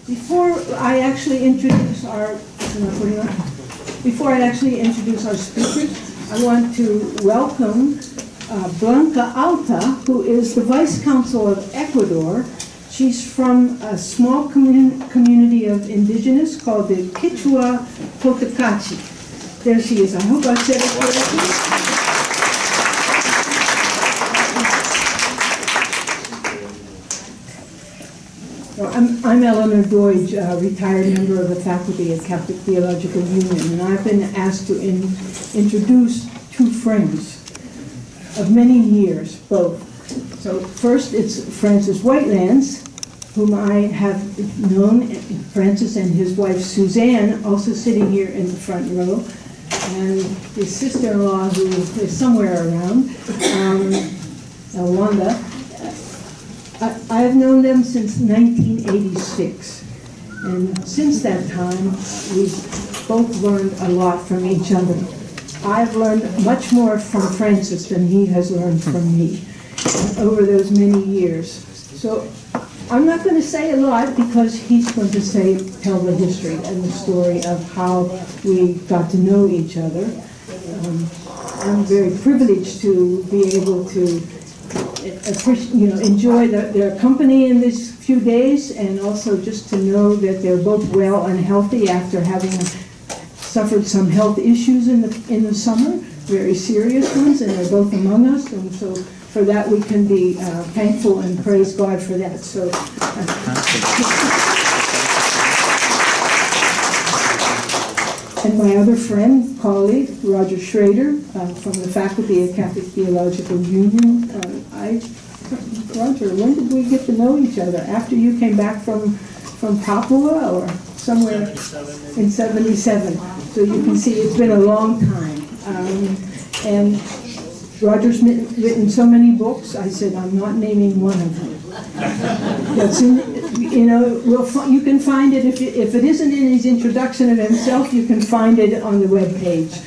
Before I actually introduce our speakers, I want to welcome Blanca Alta, who is the Vice Consul of Ecuador. She's from a small community of Indigenous called the Quechua Cotacachi. There she is. I hope I said it correctly. Well, I'm Eleanor Doidge, retired member of the faculty at Catholic Theological Union, and I've been asked to introduce two friends of many years, both. So first it's Francis Whitelands, whom I have known, Francis and his wife Suzanne, also sitting here in the front row, and his sister-in-law, who is somewhere around, Wanda. I have known them since 1986, and since that time we've both learned a lot from each other. I've learned much more from Francis than he has learned from me over those many years. So I'm not going to say a lot because he's going to tell the history and the story of how we got to know each other. I'm very privileged to be able to enjoy their company in these few days, and also just to know that they're both well and healthy after having suffered some health issues in the summer, very serious ones, and they're both among us, and so for that we can be thankful and praise God for that. So. And my other friend, colleague, Roger Schroeder, from the faculty at Catholic Theological Union. Roger, when did we get to know each other? After you came back from Papua or somewhere? In 77. So you can see it's been a long time. And Roger's written so many books, I said, I'm not naming one of them. That's you can find it, if it isn't in his introduction of himself, you can find it on the webpage.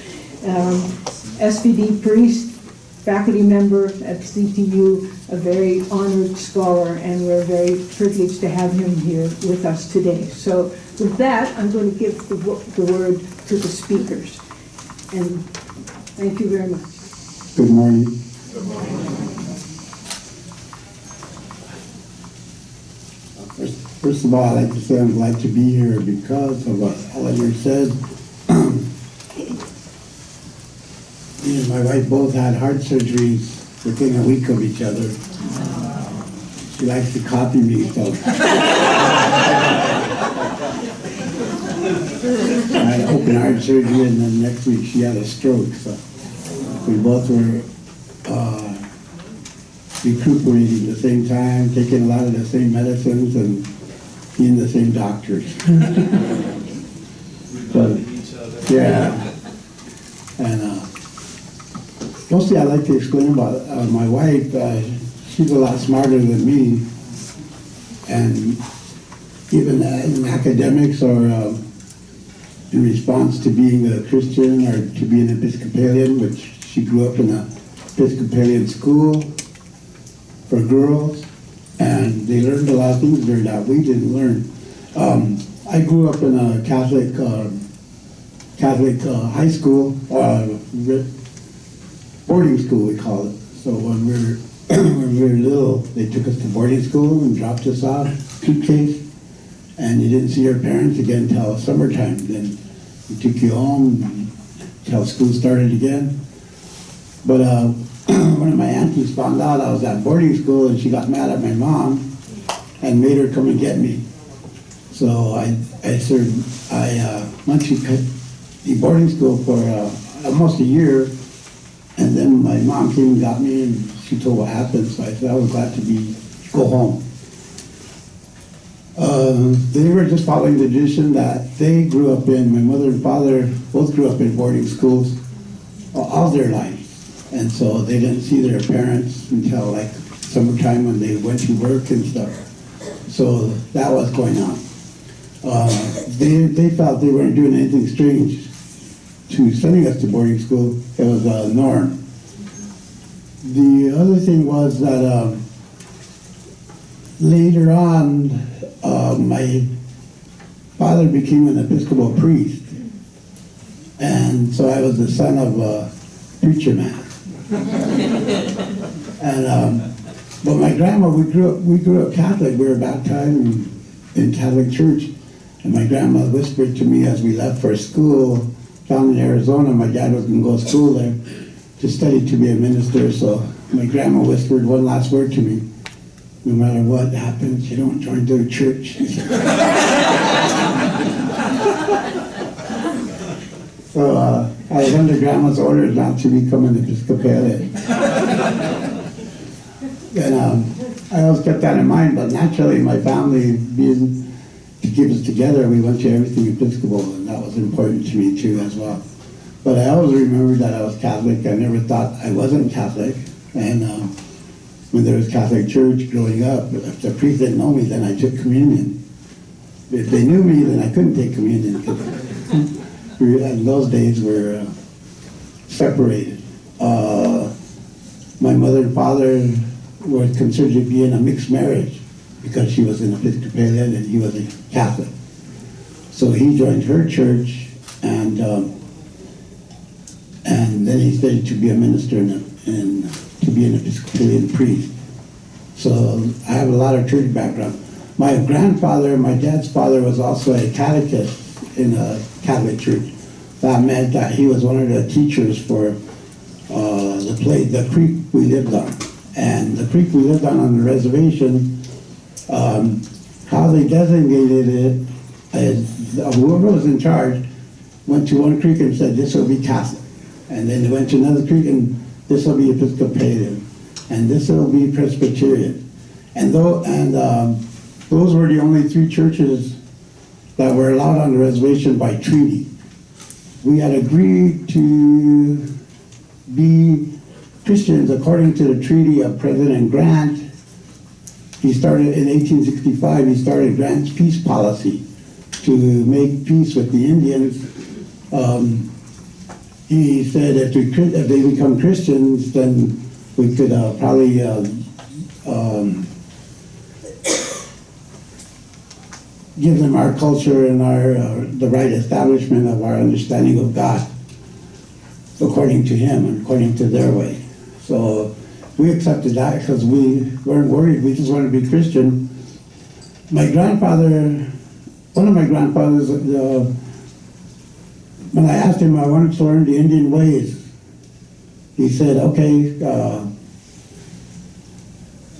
SVD priest, faculty member at CTU, a very honored scholar, and we're very privileged to have him here with us today. So with that, I'm going to give the word to the speakers. And thank you very much. Good morning. Good morning. First of all, I'd like to say I'm glad to be here because of what Eleanor said. Me and my wife both had heart surgeries within a week of each other. She likes to copy me, so. I had open heart surgery, and then next week she had a stroke. So we both were recuperating at the same time, taking a lot of the same medicines, and seeing the same doctors. But yeah, and mostly I like to explain about my wife. She's a lot smarter than me, and even in academics or in response to being a Christian or to being an Episcopalian, which she grew up in an Episcopalian school for girls, and they learned a lot of things there that we didn't learn. I grew up in a Catholic high school, boarding school we call it. So when we were little, they took us to boarding school and dropped us off, suitcase, and you didn't see your parents again until summertime. Then we took you home until school started again. But one of my aunties found out I was at boarding school, and she got mad at my mom and made her come and get me. So I went to the boarding school for almost a year, and then my mom came and got me, and she told what happened. So I said I was glad to go home. They were just following the tradition that they grew up in. My mother and father both grew up in boarding schools all their life. And so they didn't see their parents until like summertime when they went to work and stuff. So that was going on. They felt they weren't doing anything strange to sending us to boarding school. It was a norm. The other thing was that later on, my father became an Episcopal priest, and so I was the son of a preacher man. And but my grandma, we grew up Catholic. We were baptized in Catholic church, and my grandma whispered to me as we left for school down in Arizona. My dad was going to go to school there to study to be a minister. So my grandma whispered one last word to me: "No matter what happens, you don't join the church." So I was under grandma's orders not to become an Episcopalian. And I always kept that in mind, but naturally my family, being to keep us together, we went to everything Episcopal, and that was important to me too as well. But I always remembered that I was Catholic. I never thought I wasn't Catholic. And when there was Catholic church growing up, if the priest didn't know me, then I took communion. If they knew me, then I couldn't take communion, because in those days we were separated. My mother and father were considered to be in a mixed marriage because she was an Episcopalian and he was a Catholic. So he joined her church, and then he studied to be a minister and to be an Episcopalian priest. So I have a lot of church background. My grandfather, my dad's father, was also a catechist in a Catholic church. That meant that he was one of the teachers for the creek we lived on. And the creek we lived on the reservation, how they designated it is whoever was in charge went to one creek and said, "This will be Catholic." And then they went to another creek and this will be Episcopalian. And this will be Presbyterian. And those were the only three churches that were allowed on the reservation by treaty. We had agreed to be Christians according to the treaty of President Grant. He started in 1865, he started Grant's peace policy to make peace with the Indians. He said if they become Christians, then we could probably give them our culture and the right establishment of our understanding of God, according to him and according to their way. So we accepted that because we weren't worried. We just wanted to be Christian. My grandfather, one of my grandfathers, when I asked him I wanted to learn the Indian ways, he said, "Okay,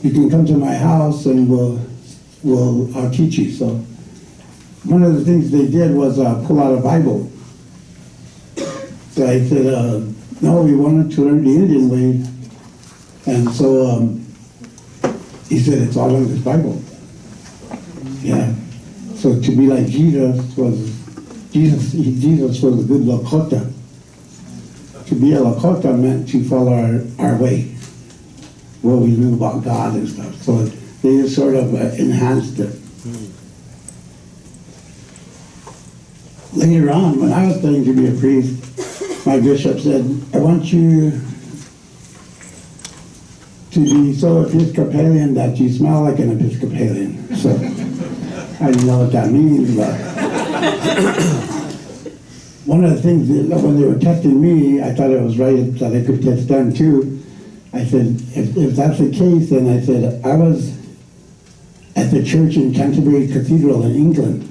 you can come to my house and I'll teach you." So one of the things they did was pull out a Bible. So I said, "No, we wanted to learn the Indian way." And so he said, "It's all in this Bible." Yeah. So to be like Jesus was a good Lakota. To be a Lakota meant to follow our way, what we knew about God and stuff. So they just sort of enhanced it. Later on, when I was studying to be a priest, my bishop said, "I want you to be so Episcopalian that you smell like an Episcopalian." So I didn't know what that means, but one of the things that when they were testing me, I thought it was right that I could test them too. I said, if that's the case, then I said, I was at the church in Canterbury Cathedral in England.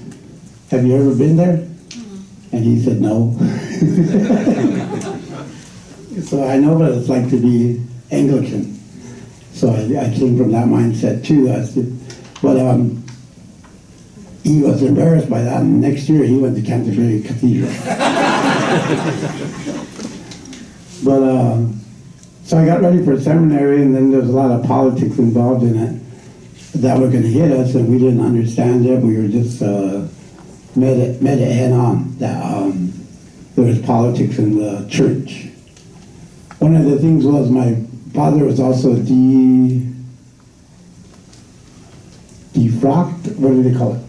Have you ever been there? And he said, no. So I know what it's like to be Anglican. So I came from that mindset too. I said, but he was embarrassed by that, and next year he went to Canterbury Cathedral. But so I got ready for seminary, and then there was a lot of politics involved in it that were going to hit us, and we didn't understand it. We were just met it head on that there was politics in the church. One of the things was my father was also defrocked. What do they call it?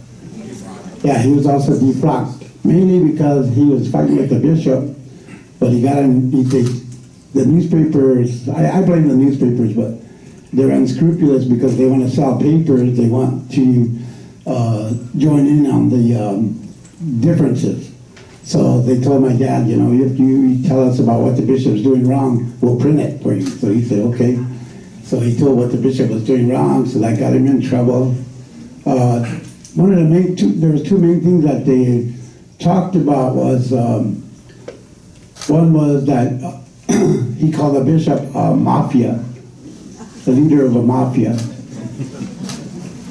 Yeah, he was also defrocked, mainly because he was fighting with the bishop, but he got him, the newspapers, I blame the newspapers, but they're unscrupulous because they want to sell papers, they want to join in on the differences. So they told my dad, if you tell us about what the bishop's doing wrong, we'll print it for you. So he said, okay. So he told what the bishop was doing wrong, so that got him in trouble. One of the there was two main things that they talked about was, one was that he called the bishop a mafia, the leader of a mafia.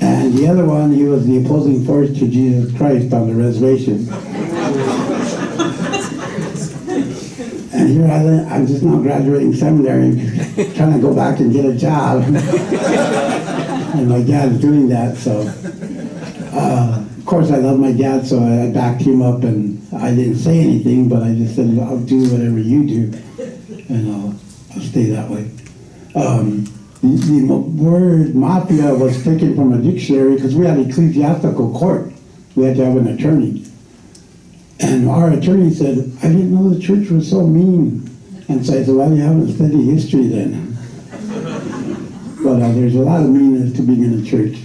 And the other one, he was the opposing force to Jesus Christ on the reservation. And here I'm just now graduating seminary, trying to go back and get a job. And my dad's doing that, so. Of course, I love my dad, so I backed him up, and I didn't say anything, but I just said, I'll do whatever you do, and I'll stay that way. The word mafia was taken from a dictionary because we had ecclesiastical court. We had to have an attorney. And our attorney said, I didn't know the church was so mean. And so I said, well, you haven't studied history then. But there's a lot of meanness to being in a church.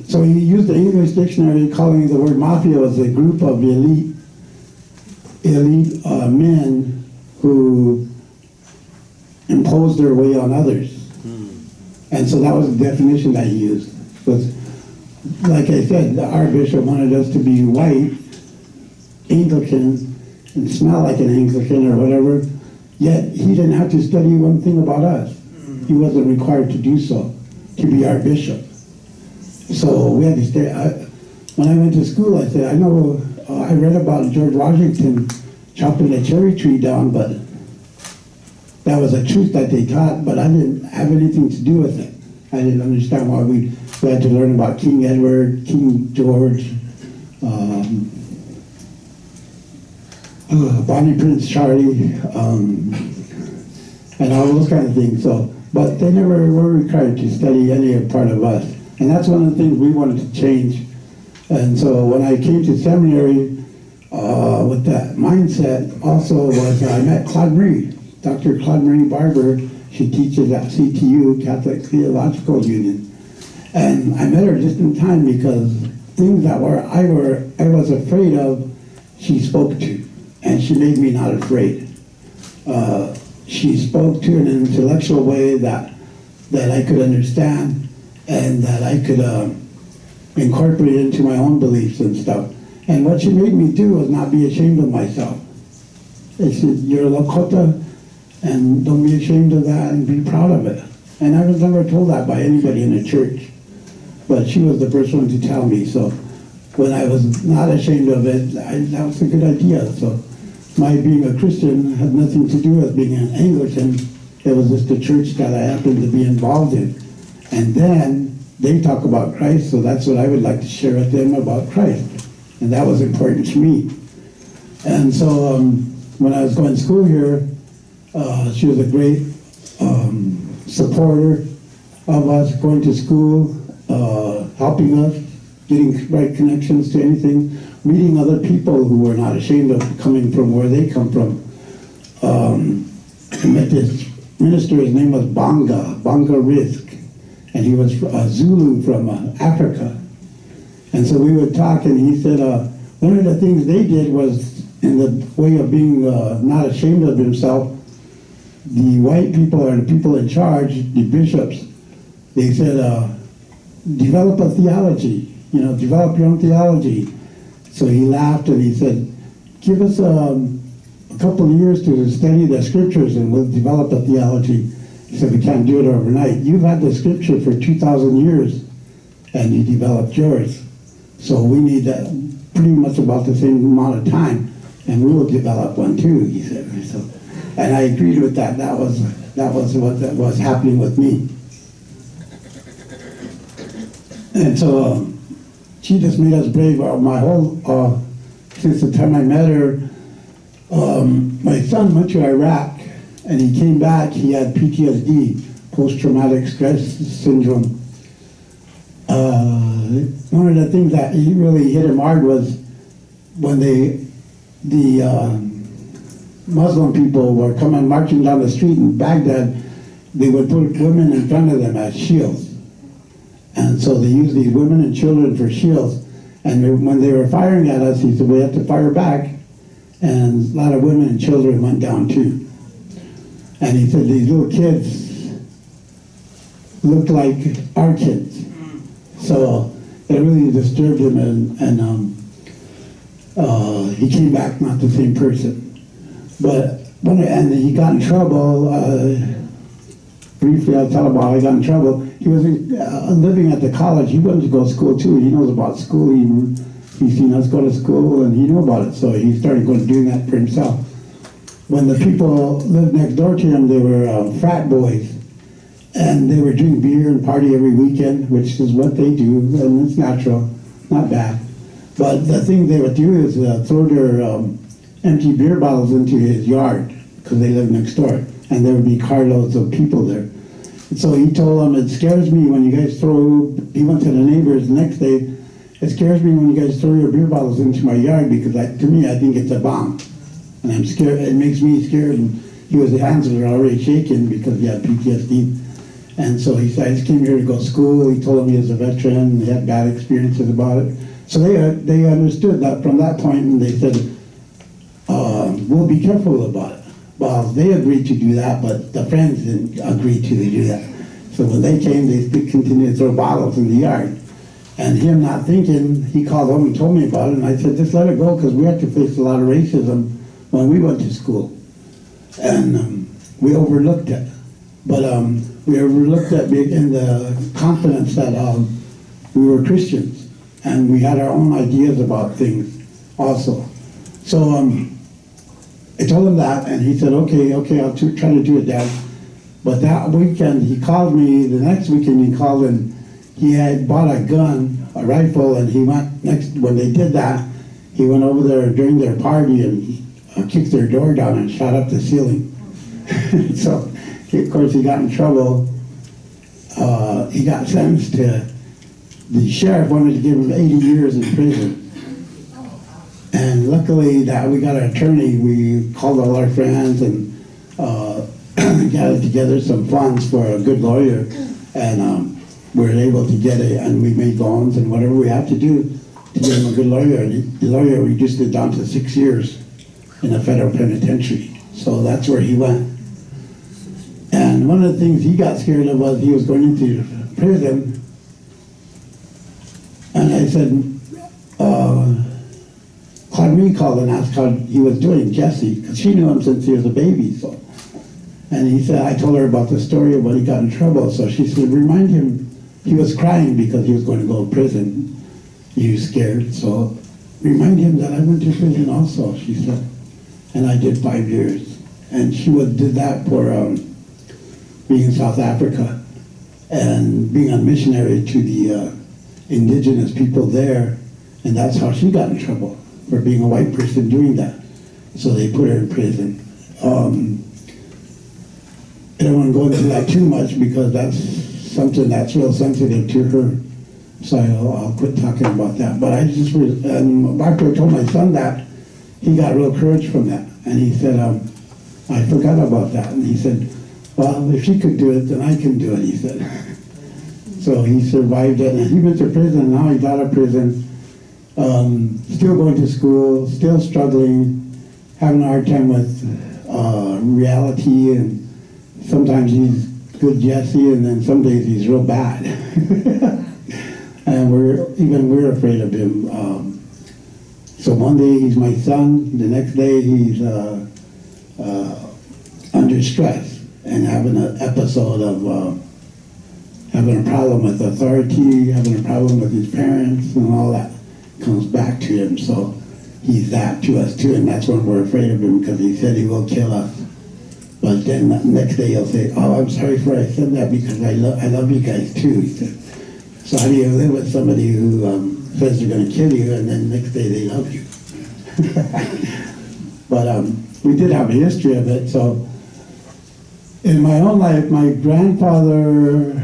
So he used the English dictionary calling the word mafia was a group of elite men who imposed their way on others. And so that was the definition that he used. Was, like I said, our bishop wanted us to be white, Anglican, and smell like an Anglican or whatever, yet he didn't have to study one thing about us. He wasn't required to do so, to be our bishop. So we had to stay. When I went to school, I said, I read about George Washington chopping a cherry tree down, but that was a truth that they taught, but I didn't have anything to do with it. I didn't understand why we had to learn about King Edward, King George, Bonnie Prince Charlie, and all those kind of things. So, but they never were required to study any part of us. And that's one of the things we wanted to change. And so when I came to seminary with that mindset, also was I met Claude Marie, Dr. Claude Marie Barber. She teaches at CTU, Catholic Theological Union. And I met her just in time because things that I was afraid of, she spoke to. And she made me not afraid. She spoke to in an intellectual way that I could understand and that I could incorporate into my own beliefs and stuff. And what she made me do was not be ashamed of myself. She said, you're a Lakota, and don't be ashamed of that and be proud of it. And I was never told that by anybody in the church. But she was the first one to tell me. So when I was not ashamed of it, that was a good idea. So my being a Christian had nothing to do with being an Anglican. It was just the church that I happened to be involved in. And then they talk about Christ, so that's what I would like to share with them about Christ. And that was important to me. And so when I was going to school here, she was a great supporter of us going to school, helping us, getting right connections to anything, meeting other people who were not ashamed of coming from where they come from. I met this minister, his name was Banga Risk, and he was a Zulu from Africa. And so we would talk, and he said one of the things they did was, in the way of being not ashamed of himself, the white people or the people in charge, the bishops, they said, develop a theology, develop your own theology. So he laughed and he said, give us a couple of years to study the scriptures and we'll develop a theology. He said, we can't do it overnight. You've had the scripture for 2,000 years and you developed yours. So we need that pretty much about the same amount of time and we will develop one too, he said. So, and I agreed with that. That was what was happening with me. And so she just made us brave. My whole, since the time I met her, my son went to Iraq and he came back, he had PTSD, post-traumatic stress syndrome. One of the things that really hit him hard was when the Muslim people were coming marching down the street in Baghdad, they would put women in front of them as shields. And so they used these women and children for shields. And when they were firing at us, he said, we had to fire back. And a lot of women and children went down too. And he said, these little kids looked like our kids. So it really disturbed him, and he came back not the same person. But and he got in trouble. Briefly, I'll tell about how he got in trouble. He was living at the college. He wanted to go to school too. He knows about school. He's seen us go to school, and he knew about it. So he started doing that for himself. When the people lived next door to him, they were frat boys. And they would drink beer and party every weekend, which is what they do, and it's natural, not bad. But the thing they would do is throw their empty beer bottles into his yard, because they live next door, and there would be carloads of people there. And so he told them, it scares me when you guys he went to the neighbors the next day, it scares me when you guys throw your beer bottles into my yard, because to me, I think it's a bomb. And I'm scared, it makes me scared, and his hands were already shaking because he had PTSD. And so he said, I just came here to go to school. He told them he was a veteran, and he had bad experiences about it. So they understood that from that point, and they said, we'll be careful about it. Well, they agreed to do that, but the friends didn't agree to do that. So when they came, they continued to throw bottles in the yard. And him not thinking, he called home and told me about it, and I said, just let it go, because we had to face a lot of racism when we went to school. And we overlooked it. But we overlooked it in the confidence that we were Christians, and we had our own ideas about things also. So I told him that, and he said, okay, I'll try to do it, Dad. But that weekend, he called me, the next weekend he called, and he had bought a gun, a rifle, and he went when they did that, he went over there during their party and he kicked their door down and shot up the ceiling. So, of course, he got in trouble. He got sentenced to, the sheriff wanted to give him 80 years in prison. And luckily that we got an attorney. We called all our friends and gathered together some funds for a good lawyer. And we were able to get it, and we made loans and whatever we had to do to get him a good lawyer. And the lawyer reduced it down to 6 years in a federal penitentiary. So that's where he went. And one of the things he got scared of was he was going into prison. And I said, Claudine called and asked how he was doing, Jesse, because she knew him since he was a baby. So, and he said, I told her about the story of when he got in trouble. So she said, remind him, he was crying because he was going to go to prison. He was scared. So remind him that I went to prison also, she said. And I did 5 years. And she did that for being in South Africa and being a missionary to the Indigenous people there. And that's how she got in trouble, for being a white person doing that. So they put her in prison. I don't want to go into that too much because that's something that's real sensitive to her. So I'll quit talking about that. But I just, after I told my son that, he got real courage from that. And he said, I forgot about that. And he said, well, if she could do it, then I can do it, he said. So he survived it, and he went to prison. Now he's out of prison, still going to school, still struggling, having a hard time with reality, and sometimes he's good Jesse, and then some days he's real bad. And we're afraid of him. So one day he's my son, the next day he's under stress and having an episode of having a problem with authority, having a problem with his parents, and all that comes back to him. So he's that to us too, and that's when we're afraid of him, because he said he will kill us. But then the next day he'll say, oh, I'm sorry for I said that because I love you guys too, he said. So how do you live with somebody who says they're going to kill you, and then the next day they love you? But we did have a history of it. So in my own life, my grandfather,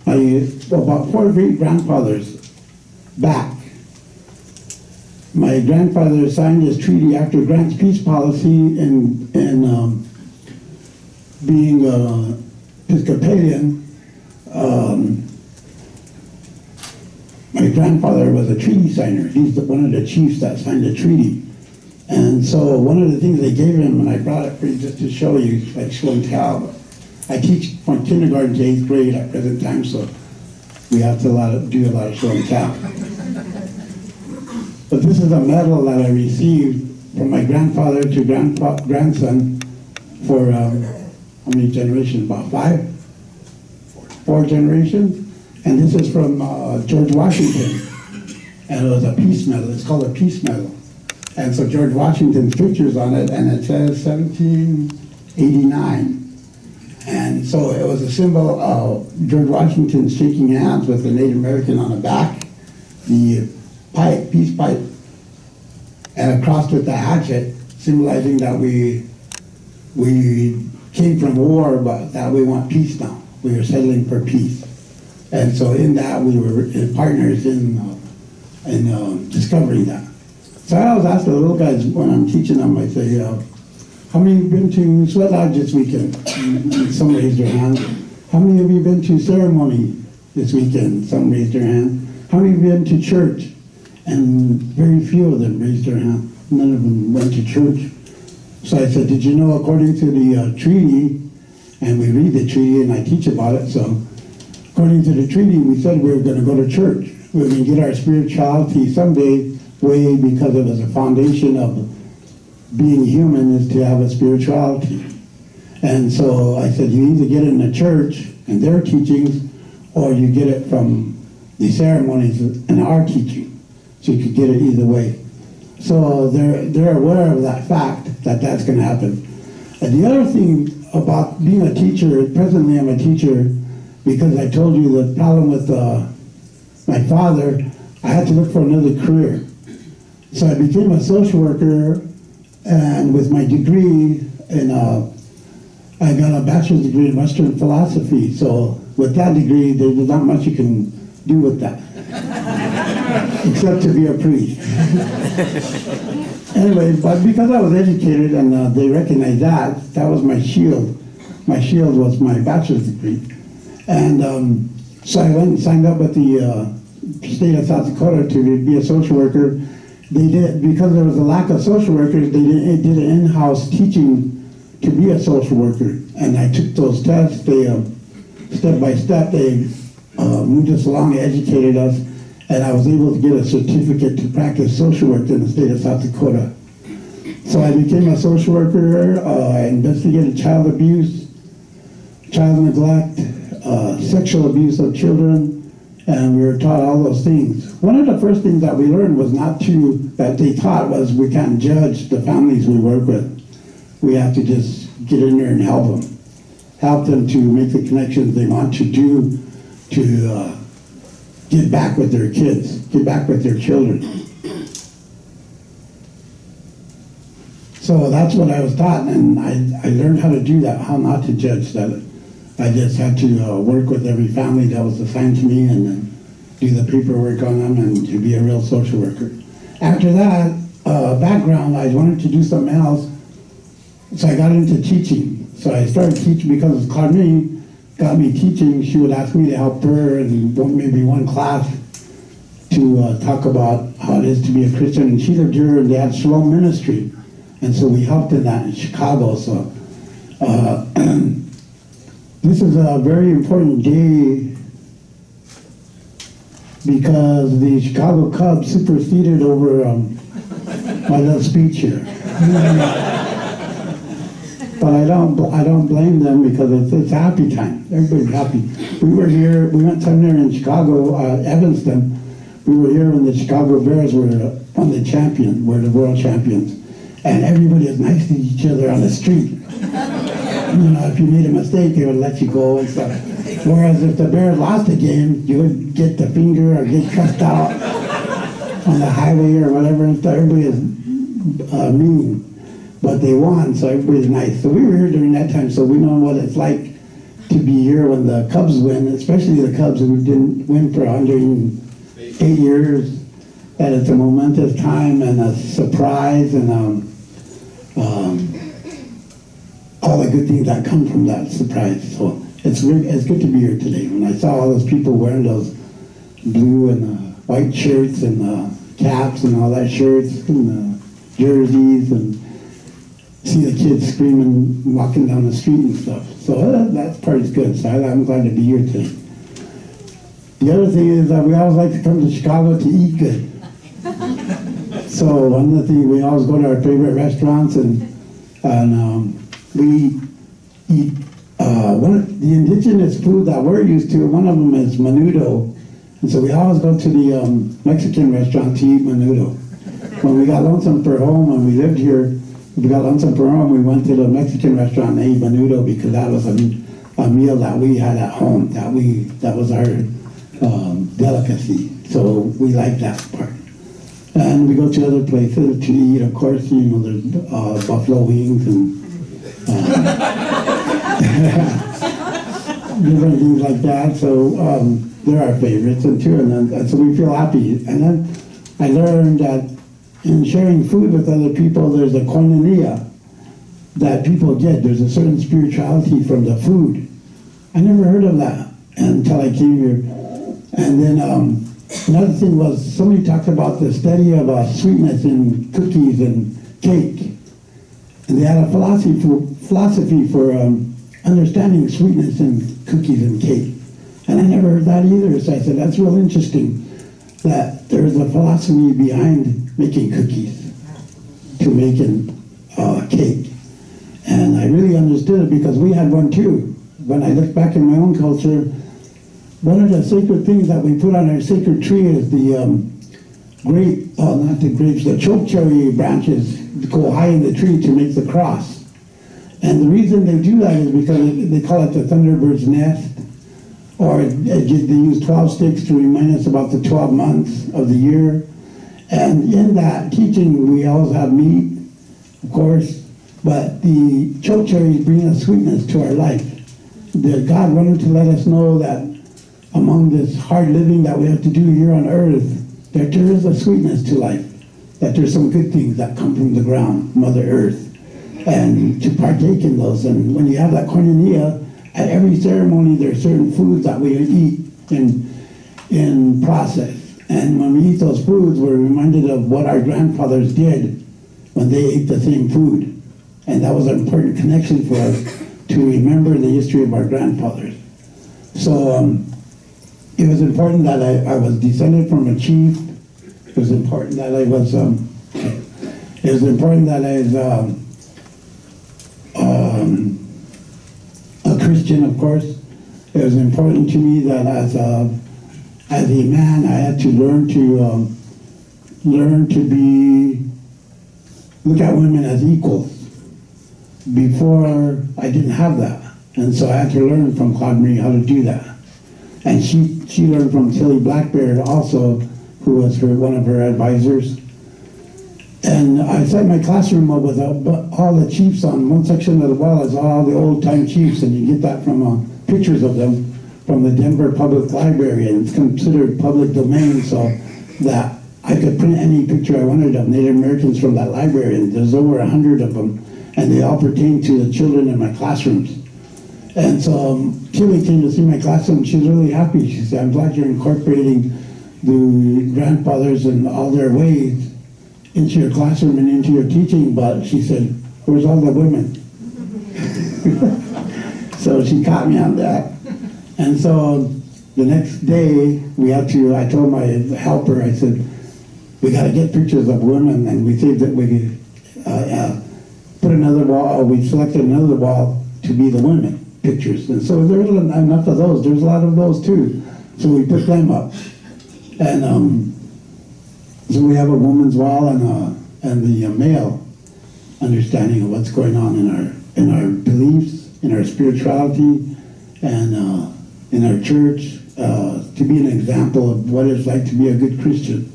about 4 great-grandfathers back, my grandfather signed this treaty after Grant's peace policy and being Episcopalian. my grandfather was a treaty signer. He's one of the chiefs that signed the treaty. And so one of the things they gave him, and I brought it for you just to show you, like show and tell. I teach from kindergarten to 8th grade at present time, so we have to do a lot of show and tell. But this is a medal that I received from my grandfather to grandson for how many generations? About 4 generations. And this is from George Washington. And it was a peace medal. It's called a peace medal. And so George Washington's picture's on it, and it says 1789. And so it was a symbol of George Washington shaking hands with the Native American on the back, the pipe, peace pipe, and across with the hatchet, symbolizing that we came from war, but that we want peace now. We are settling for peace. And so in that, we were partners in discovering that. So I always ask the little guys when I'm teaching them, I say, how many have been to Sweat Lodge this weekend? And some raised their hand. How many of you been to ceremony this weekend? Some raised their hand. How many have been to church? And very few of them raised their hand. None of them went to church. So I said, did you know according to the treaty, and we read the treaty and I teach about it, so according to the treaty, we said we were going to go to church. We were going to get our spirituality someday way, because it was a foundation of being human is to have a spirituality. And so I said, you either get it in the church and their teachings, or you get it from the ceremonies and our teaching. So you could get it either way. So they're aware of that fact, that that's going to happen. And the other thing about being a teacher, presently I'm a teacher, because I told you the problem with my father, I had to look for another career. So I became a social worker, and with my degree I got a bachelor's degree in Western philosophy. So with that degree, there's not much you can do with that, except to be a priest. Anyway, but because I was educated and they recognized that was my shield. My shield was my bachelor's degree. And so I went and signed up with the state of South Dakota to be a social worker. They did, because there was a lack of social workers, they did an in-house teaching to be a social worker. And I took those tests. They, step by step, they moved us along, they educated us, and I was able to get a certificate to practice social work in the state of South Dakota. So I became a social worker. I investigated child abuse, child neglect, sexual abuse of children, and we were taught all those things. One of the first things that we learned was that they taught was we can't judge the families we work with. We have to just get in there and help them to make the connections they want to do to get back with their kids, get back with their children. So that's what I was taught, and I learned how to do that, how not to judge that. I just had to work with every family that was assigned to me and then do the paperwork on them and to be a real social worker. After that background, I wanted to do something else, so I got into teaching. So I started teaching because Carmen got me teaching. She would ask me to help her in maybe one class to talk about how it is to be a Christian. And she lived here and they had Shalom Ministry. And so we helped in that in Chicago. So this is a very important day because the Chicago Cubs superseded over my little speech here. But I don't blame them because it's happy time. Everybody's happy. We were here, we went somewhere in Chicago, Evanston. We were here when the Chicago Bears were the world champions. And everybody was nice to each other on the street. You know, if you made a mistake, they would let you go and stuff. Whereas if the Bears lost a game, you would get the finger or get cussed out on the highway or whatever and stuff. Everybody is mean. But they won, so everybody's nice. So we were here during that time, so we know what it's like to be here when the Cubs win, especially the Cubs who didn't win for 108 years. That it's a momentous time and a surprise and all the good things that come from that surprise. So it's good to be here today. When I saw all those people wearing those blue and white shirts and caps and all that, shirts and jerseys, and see the kids screaming, walking down the street and stuff. So that part is good. So I'm glad to be here today. The other thing is that we always like to come to Chicago to eat good. So one of the things, we always go to our favorite restaurants, and we eat the indigenous food that we're used to. One of them is menudo, and so we always go to the Mexican restaurant to eat menudo. When we got lonesome for home, when we lived here, we got lonesome for home, we went to the Mexican restaurant and ate menudo, because that was a meal that we had at home, that was our delicacy. So we like that part. And we go to other places to eat. Of course, there's buffalo wings and different things like that. So they're our favorites, and so we feel happy. And then I learned that in sharing food with other people, there's a koinonia that people get. There's a certain spirituality from the food. I never heard of that until I came here. And then another thing was, somebody talked about the study of sweetness in cookies and cake. And they had a philosophy for understanding sweetness in cookies and cake. And I never heard that either. So I said, that's real interesting, that there's a philosophy behind making cookies to making cake. And I really understood it, because we had one too. When I look back in my own culture, one of the sacred things that we put on our sacred tree is the the chokecherry branches go high in the tree to make the cross. And the reason they do that is because they call it the Thunderbird's nest, or they use 12 sticks to remind us about the 12 months of the year. And in that teaching, we always have meat, of course, but the chokecherries bring us sweetness to our life. God wanted to let us know that among this hard living that we have to do here on earth, that there is a sweetness to life, that there's some good things that come from the ground, Mother Earth, and to partake in those. And when you have that koinonia, at every ceremony there are certain foods that we eat in process. And when we eat those foods, we're reminded of what our grandfathers did when they ate the same food. And that was an important connection for us to remember the history of our grandfathers. So it was important that I was descended from a chief. It was important that I was a Christian, of course. It was important to me that as a man, I had to learn to look at women as equals. Before, I didn't have that. And so I had to learn from Claude Marie how to do that. And she learned from Tilly Blackbeard also, who was one of her advisors. And I set my classroom up with all the chiefs. On one section of the wall is all the old-time chiefs, and you get that from pictures of them from the Denver Public Library, and it's considered public domain, so that I could print any picture I wanted of Native Americans from that library, and there's over 100 of them, and they all pertain to the children in my classrooms. And so Tilly came to see my classroom. She was really happy. She said, I'm glad you're incorporating the grandfathers and all their ways into your classroom and into your teaching, but she said, where's all the women? So she caught me on that. And so the next day, I told my helper, I said, we got to get pictures of women, and we saved that we put another wall, we selected another wall to be the women pictures. And so there wasn't enough of those. There's a lot of those too. So we put them up. And so we have a woman's wall and the male understanding of what's going on in our beliefs, in our spirituality, and in our church, to be an example of what it's like to be a good Christian.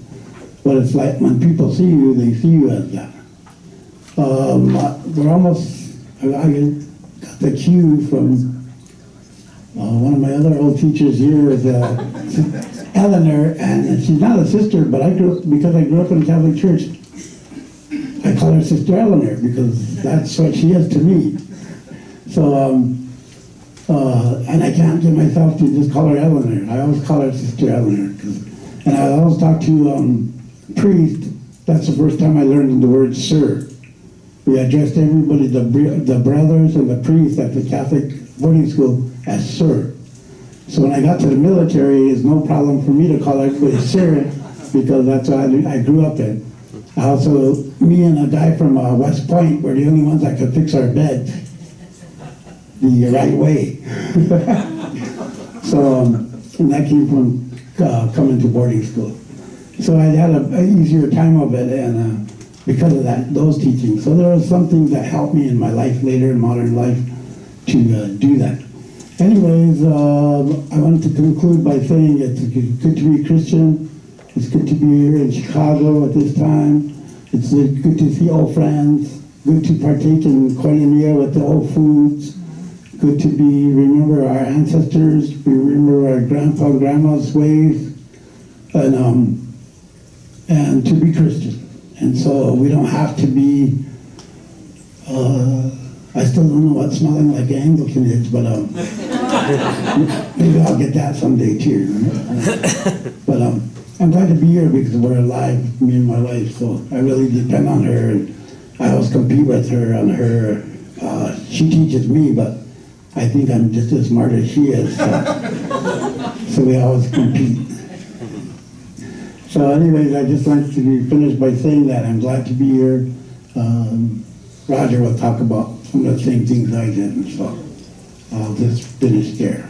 What it's like when people see you, they see you as that. We're almost, I got the cue from one of my other old teachers here is Eleanor, and she's not a sister, but because I grew up in a Catholic church, I call her Sister Eleanor, because that's what she is to me. So, and I can't get myself to just call her Eleanor. I always call her Sister Eleanor, And I always talk to priest. That's the first time I learned the word sir. We addressed everybody, the brothers and the priests at the Catholic boarding school as sir. So when I got to the military, it's no problem for me to call everybody sir, because that's what I grew up in. Also, me and a guy from West Point were the only ones that could fix our bed the right way. So, and that came from coming to boarding school. So I had an easier time of it, and because of that, those teachings. So there was something that helped me in my life later, in modern life, to do that. Anyways, I wanted to conclude by saying it's good to be a Christian. It's good to be here in Chicago at this time. It's good to see old friends. Good to partake in koinonia with the old foods. Good to remember our ancestors. We remember our grandpa and grandma's ways, and to be Christian. And so we don't have to be. I still don't know what smelling like an Anglican is, but maybe I'll get that someday too. But I'm glad to be here because we're alive, me and my wife. So I really depend on her. And I always compete with her on her. She teaches me, but I think I'm just as smart as she is. So we always compete. So anyways, I just like to finish by saying that I'm glad to be here. Roger will talk about some of the same things I did, and so I'll just finish there.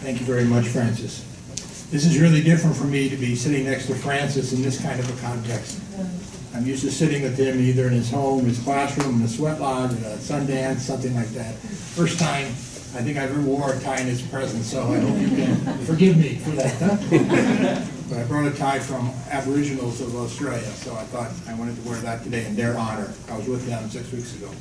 Thank you very much, Francis. This is really different for me to be sitting next to Francis in this kind of a context. I'm used to sitting with him either in his home, his classroom, in the sweat lodge, at a Sundance, something like that. First time I think I've ever wore a tie in his presence, so I hope you can forgive me for that. Huh? But I brought a tie from Aboriginals of Australia, so I thought I wanted to wear that today in their honor. I was with them 6 weeks ago.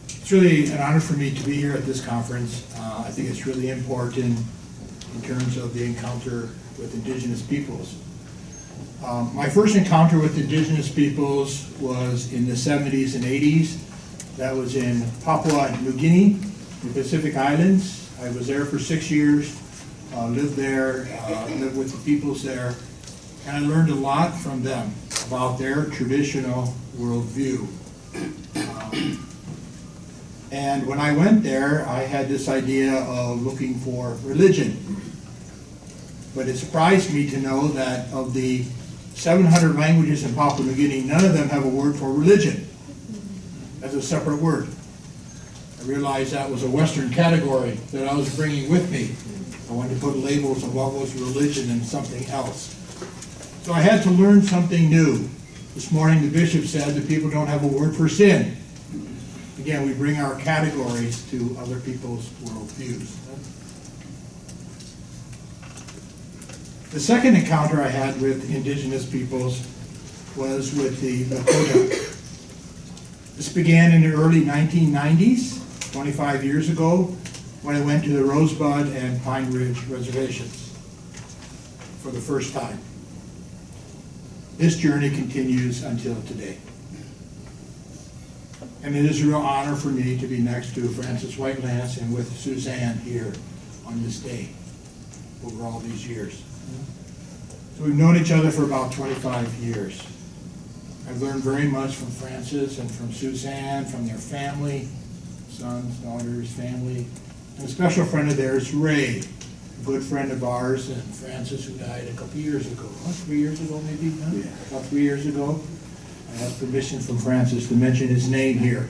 It's really an honor for me to be here at this conference. I think it's really important in terms of the encounter with Indigenous peoples. My first encounter with Indigenous peoples was in the 70s and 80s. That was in Papua New Guinea, the Pacific Islands. I was there for 6 years, lived there, lived with the peoples there, and I learned a lot from them about their traditional worldview. And when I went there, I had this idea of looking for religion. But it surprised me to know that of the 700 languages in Papua New Guinea, none of them have a word for religion as a separate word. I realized that was a Western category that I was bringing with me. I wanted to put labels on what was religion and something else. So I had to learn something new. This morning the bishop said that people don't have a word for sin. Again, we bring our categories to other people's worldviews. The second encounter I had with Indigenous peoples was with the Lakota. This began in the early 1990s, 25 years ago, when I went to the Rosebud and Pine Ridge reservations for the first time. This journey continues until today. And it is a real honor for me to be next to Francis White Lance and with Suzanne here on this day over all these years. So we've known each other for about 25 years. I've learned very much from Francis and from Suzanne, from their family, sons, daughters, family. And a special friend of theirs, Ray, a good friend of ours, and Francis, who died a couple years ago. 3 years ago, maybe? Huh? Yeah. About 3 years ago. I asked permission from Francis to mention his name here.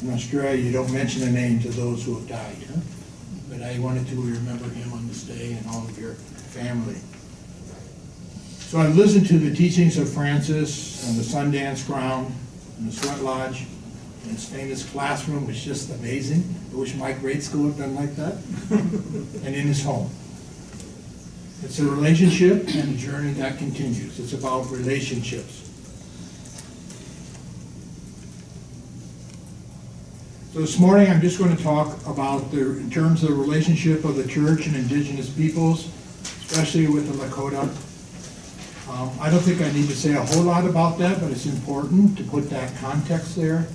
In Australia, you don't mention a name to those who have died. Huh? But I wanted to remember him on this day and all of your family. So I've listened to the teachings of Francis on the Sundance ground, in the Sweat Lodge, in his famous classroom, which is just amazing. I wish my grade school had done like that. And in his home. It's a relationship and a journey that continues. It's about relationships. So this morning I'm just going to talk about, in terms of the relationship of the church and Indigenous peoples, especially with the Lakota. I don't think I need to say a whole lot about that, but it's important to put that context there.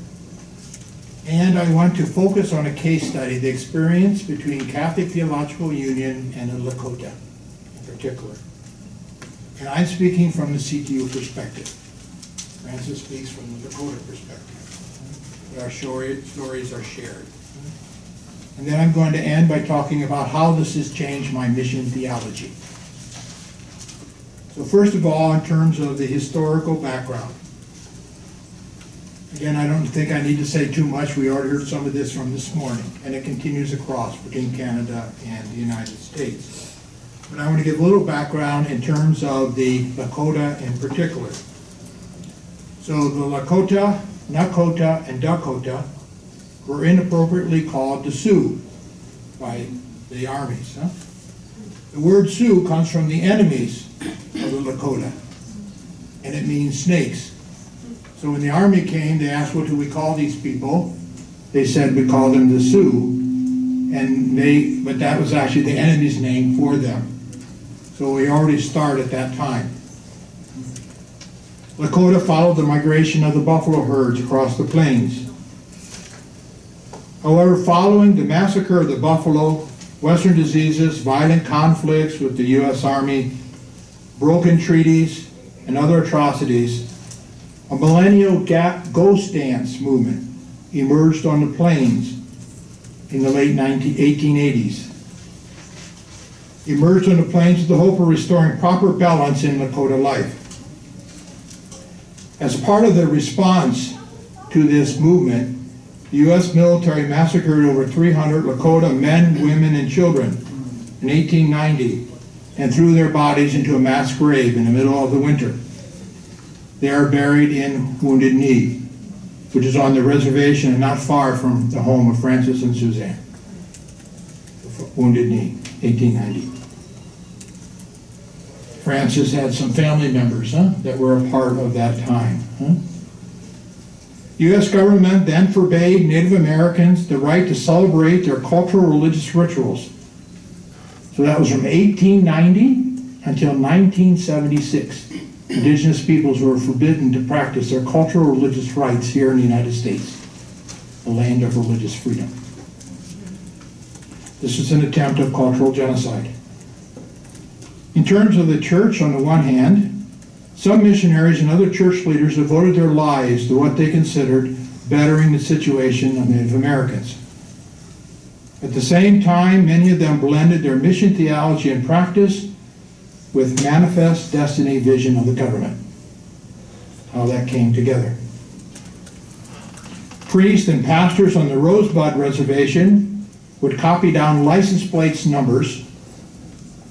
And I want to focus on a case study, the experience between Catholic Theological Union and the Lakota. particular. And I'm speaking from the CTU perspective. Francis speaks from the Lakota perspective. But our stories are shared. And then I'm going to end by talking about how this has changed my mission theology. So first of all, in terms of the historical background. Again, I don't think I need to say too much. We already heard some of this from this morning, and it continues across between Canada and the United States. But I want to give a little background in terms of the Lakota in particular. So the Lakota, Nakota, and Dakota were inappropriately called the Sioux by the armies. The word Sioux comes from the enemies of the Lakota, and it means snakes. So when the army came, they asked, what do we call these people? They said, we call them the Sioux, but that was actually the enemy's name for them. So we already start at that time. Lakota followed the migration of the buffalo herds across the plains. However, following the massacre of the buffalo, Western diseases, violent conflicts with the U.S. Army, broken treaties, and other atrocities, a millennial ghost dance movement emerged on the plains in the late 1880s. Emerged on the plains with the hope of restoring proper balance in Lakota life. As part of the response to this movement, the U.S. military massacred over 300 Lakota men, women, and children in 1890 and threw their bodies into a mass grave in the middle of the winter. They are buried in Wounded Knee, which is on the reservation and not far from the home of Francis and Suzanne. Wounded Knee, 1890. Francis had some family members that were a part of that time. The U.S. government then forbade Native Americans the right to celebrate their cultural religious rituals. So that was from 1890 until 1976. Indigenous peoples were forbidden to practice their cultural religious rites here in the United States, the land of religious freedom. This is an attempt of cultural genocide. In terms of the church, on the one hand, some missionaries and other church leaders devoted their lives to what they considered bettering the situation of Native Americans. At the same time, many of them blended their mission theology and practice with manifest destiny vision of the government. How that came together. Priests and pastors on the Rosebud Reservation would copy down license plates numbers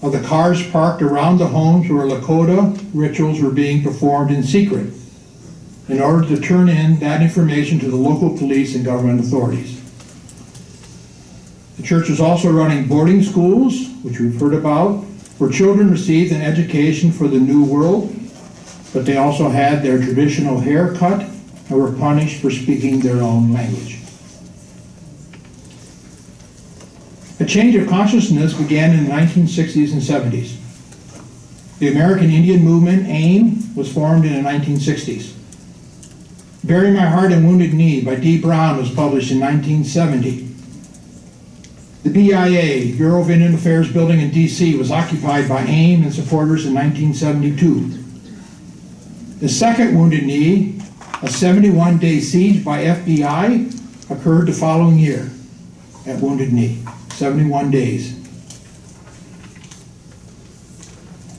of the cars parked around the homes where Lakota rituals were being performed in secret in order to turn in that information to the local police and government authorities. The church was also running boarding schools, which we've heard about, where children received an education for the New World, but they also had their traditional hair cut and were punished for speaking their own language. A change of consciousness began in the 1960s and 70s. The American Indian movement, AIM, was formed in the 1960s. Bury My Heart in Wounded Knee by D. Brown was published in 1970. The BIA, Bureau of Indian Affairs building in D.C., was occupied by AIM and supporters in 1972. The second Wounded Knee, a 71-day siege by FBI, occurred the following year at Wounded Knee. 71 days.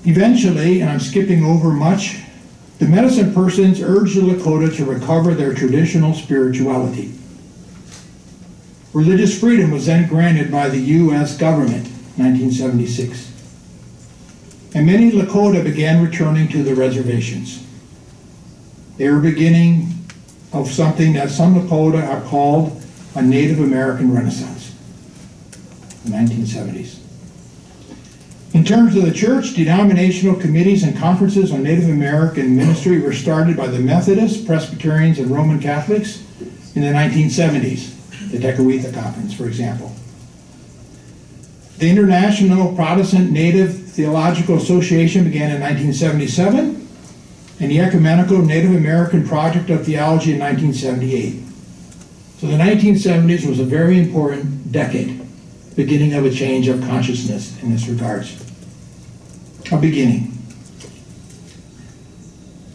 Eventually, and I'm skipping over much, the medicine persons urged the Lakota to recover their traditional spirituality. Religious freedom was then granted by the U.S. government, 1976. And many Lakota began returning to the reservations. They were beginning of something that some Lakota are called a Native American Renaissance, the 1970s. In terms of the church, denominational committees and conferences on Native American ministry were started by the Methodists, Presbyterians, and Roman Catholics in the 1970s. The Tekakwitha Conference, for example. The International Protestant Native Theological Association began in 1977, and the Ecumenical Native American Project of Theology in 1978. So the 1970s was a very important decade, beginning of a change of consciousness in this regards. a beginning.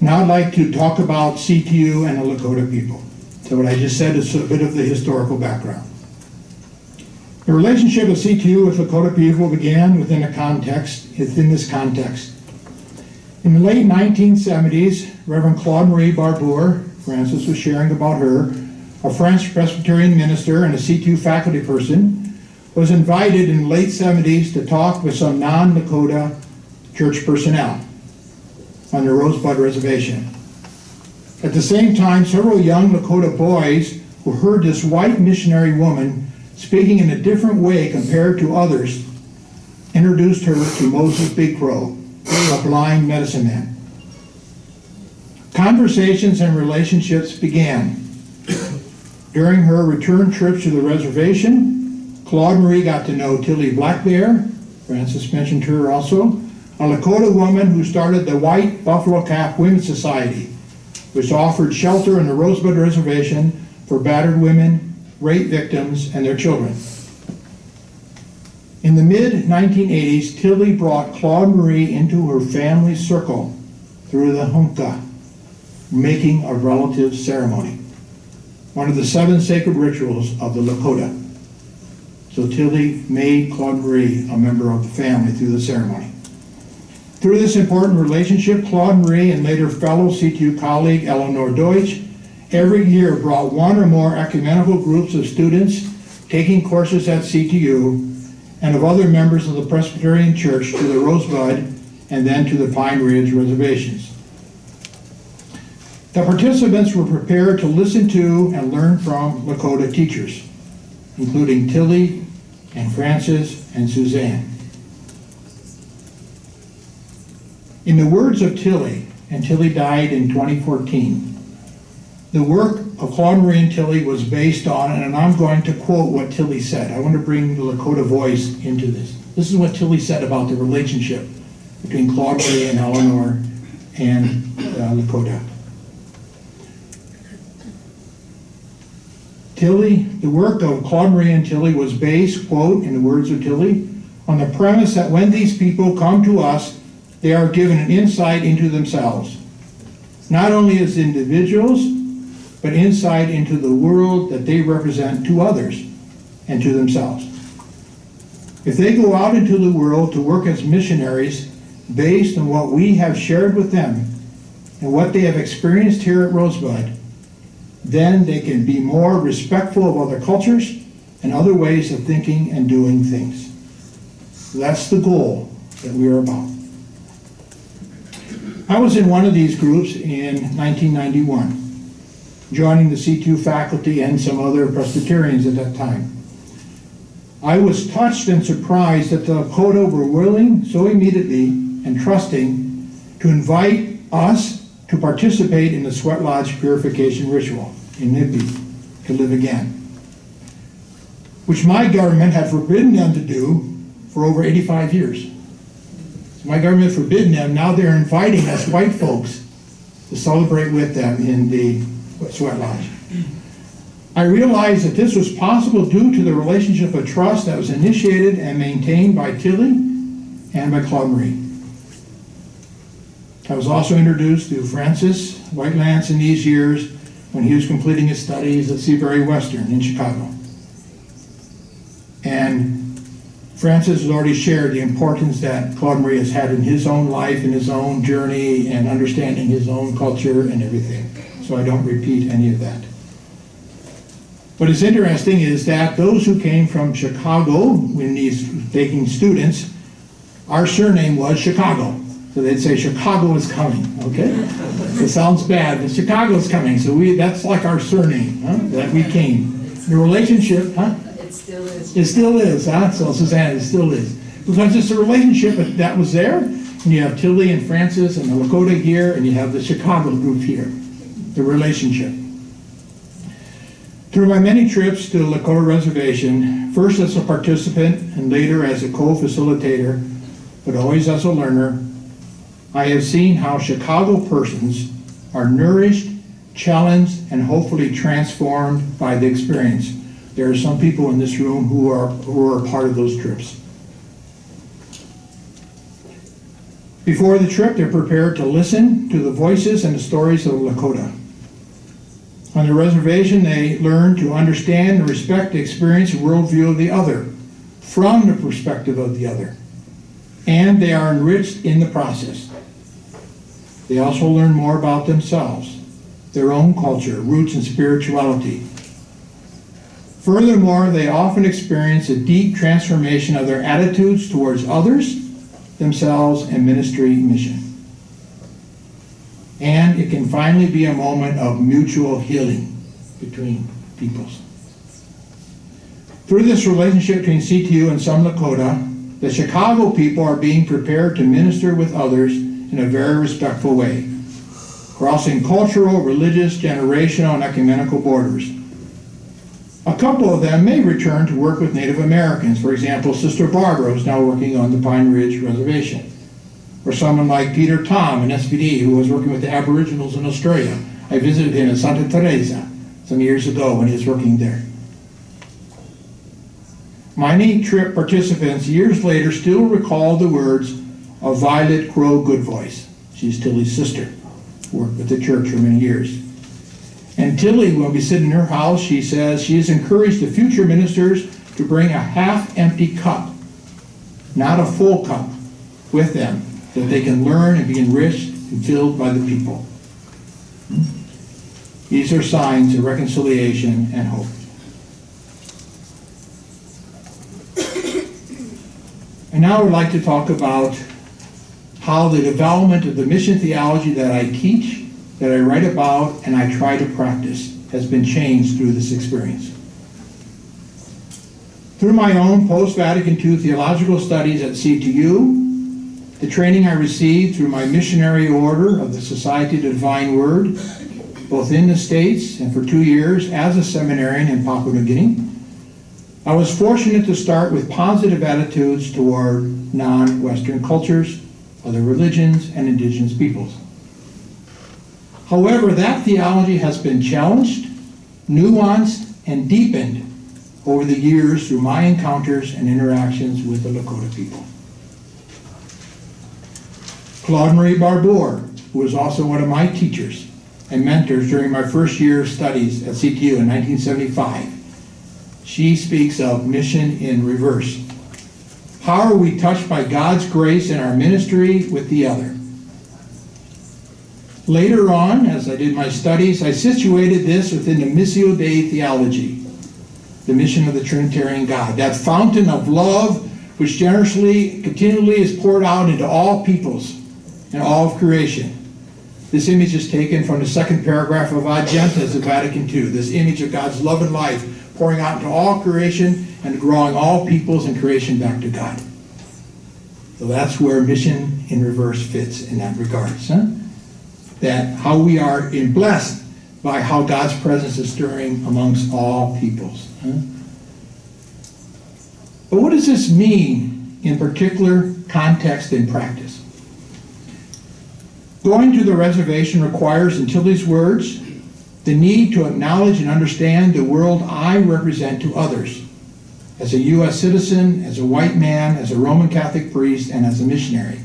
Now I'd like to talk about CTU and the Lakota people. So what I just said is a bit of the historical background. The relationship of CTU with Lakota people began within this context. In the late 1970s, Reverend Claude Marie Barbour, Francis was sharing about her, a French Presbyterian minister and a CTU faculty person, was invited in the late 70s to talk with some non-Lakota church personnel on the Rosebud Reservation. At the same time, several young Lakota boys who heard this white missionary woman speaking in a different way compared to others introduced her to Moses Big Crow, a blind medicine man. Conversations and relationships began. During her return trip to the reservation, Claude Marie got to know Tilly Black Bear, Francis mentioned her also, a Lakota woman who started the White Buffalo Calf Women's Society, which offered shelter on the Rosebud Reservation for battered women, rape victims, and their children. In the mid-1980s, Tilly brought Claude Marie into her family circle through the Hunka, making a relative ceremony, one of the 7 sacred rituals of the Lakota. So Tilly made Claude Marie a member of the family through the ceremony. Through this important relationship, Claude Marie and later fellow CTU colleague Eleanor Doidge every year brought one or more ecumenical groups of students taking courses at CTU and of other members of the Presbyterian Church to the Rosebud and then to the Pine Ridge reservations. The participants were prepared to listen to and learn from Lakota teachers, including Tilly and Francis and Suzanne. In the words of Tilly, and Tilly died in 2014, the work of Claude Marie and Tilly was based on, and I'm going to quote what Tilly said. I want to bring the Lakota voice into this. This is what Tilly said about the relationship between Claude Marie and Eleanor and Lakota. Tilly, the work of Claude Marie and Tilly was based, quote, in the words of Tilly, on the premise that when these people come to us, they are given an insight into themselves, not only as individuals, but insight into the world that they represent to others and to themselves. If they go out into the world to work as missionaries based on what we have shared with them and what they have experienced here at Rosebud, then they can be more respectful of other cultures and other ways of thinking and doing things. That's the goal that we are about. I was in one of these groups in 1991, joining the CTU faculty and some other Presbyterians at that time. I was touched and surprised that the Lakota were willing so immediately and trusting to invite us to participate in the Sweat Lodge purification ritual in Nippy to live again, which my government had forbidden them to do for over 85 years. So my government forbidden them, now they're inviting us white folks to celebrate with them in the Sweat Lodge. I realized that this was possible due to the relationship of trust that was initiated and maintained by Tilly and by Claude Marie. I was also introduced to Francis White Lance in these years when he was completing his studies at Seabury Western in Chicago. And Francis has already shared the importance that Claude Marie has had in his own life, in his own journey, and understanding his own culture and everything. So I don't repeat any of that. What is interesting is that those who came from Chicago, when these taking students, our surname was Chicago. So they'd say, Chicago is coming, okay? It sounds bad, but Chicago is coming. So that's like our surname, huh? That we came. The relationship, huh? It still is. It still is, huh? So Suzanne, it still is. Because it's a relationship that was there, and you have Tilly and Francis and the Lakota here, and you have the Chicago group here, the relationship. Through my many trips to the Lakota Reservation, first as a participant and later as a co-facilitator, but always as a learner, I have seen how Chicago persons are nourished, challenged, and hopefully transformed by the experience. There are some people in this room who are part of those trips. Before the trip, they're prepared to listen to the voices and the stories of the Lakota. On the reservation, they learn to understand and respect the experience and worldview of the other, from the perspective of the other. And they are enriched in the process. They also learn more about themselves, their own culture, roots, and spirituality. Furthermore, they often experience a deep transformation of their attitudes towards others, themselves, and ministry mission. And it can finally be a moment of mutual healing between peoples. Through this relationship between CTU and some Lakota, the Chicago people are being prepared to minister with others in a very respectful way, crossing cultural, religious, generational, and ecumenical borders. A couple of them may return to work with Native Americans. For example, Sister Barbara, who's now working on the Pine Ridge Reservation. Or someone like Peter Tom, an SPD, who was working with the Aboriginals in Australia. I visited him in Santa Teresa some years ago when he was working there. Many trip participants years later still recall the words of Violet Crow Goodvoice. She's Tilly's sister, worked with the church for many years. And Tilly, when we sit in her house, she says she has encouraged the future ministers to bring a half-empty cup, not a full cup, with them, that they can learn and be enriched and filled by the people. These are signs of reconciliation and hope. And now I would like to talk about how the development of the mission theology that I teach, that I write about, and I try to practice has been changed through this experience. Through my own post-Vatican II theological studies at CTU, the training I received through my missionary order of the Society of the Divine Word, both in the States and for 2 years as a seminarian in Papua New Guinea, I was fortunate to start with positive attitudes toward non-Western cultures, other religions, and indigenous peoples. However, that theology has been challenged, nuanced, and deepened over the years through my encounters and interactions with the Lakota people. Claude Marie Barbour, who was also one of my teachers and mentors during my first year of studies at CTU in 1975, she speaks of mission in reverse. How are we touched by God's grace in our ministry with the other? Later on, as I did my studies, I situated this within the Missio Dei theology, the mission of the Trinitarian God, that fountain of love which generously, continually is poured out into all peoples and all of creation. This image is taken from the second paragraph of Ad Gentes of Vatican II, this image of God's love and life pouring out into all creation and drawing all peoples and creation back to God. So that's where mission in reverse fits in that regard. That how we are blessed by how God's presence is stirring amongst all peoples. But what does this mean in particular context and practice? Going to the reservation requires, in Tilly's words, the need to acknowledge and understand the world I represent to others, as a U.S. citizen, as a white man, as a Roman Catholic priest, and as a missionary.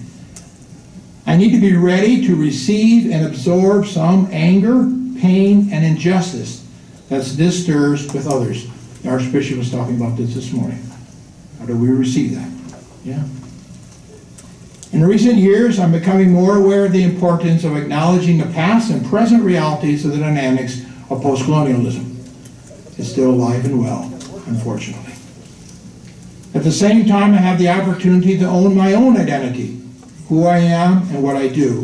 I need to be ready to receive and absorb some anger, pain, and injustice that this stirs with others. The Archbishop was talking about this morning. How do we receive that? Yeah. In recent years, I'm becoming more aware of the importance of acknowledging the past and present realities of the dynamics of post-colonialism. It's still alive and well, unfortunately. At the same time, I have the opportunity to own my own identity, who I am and what I do,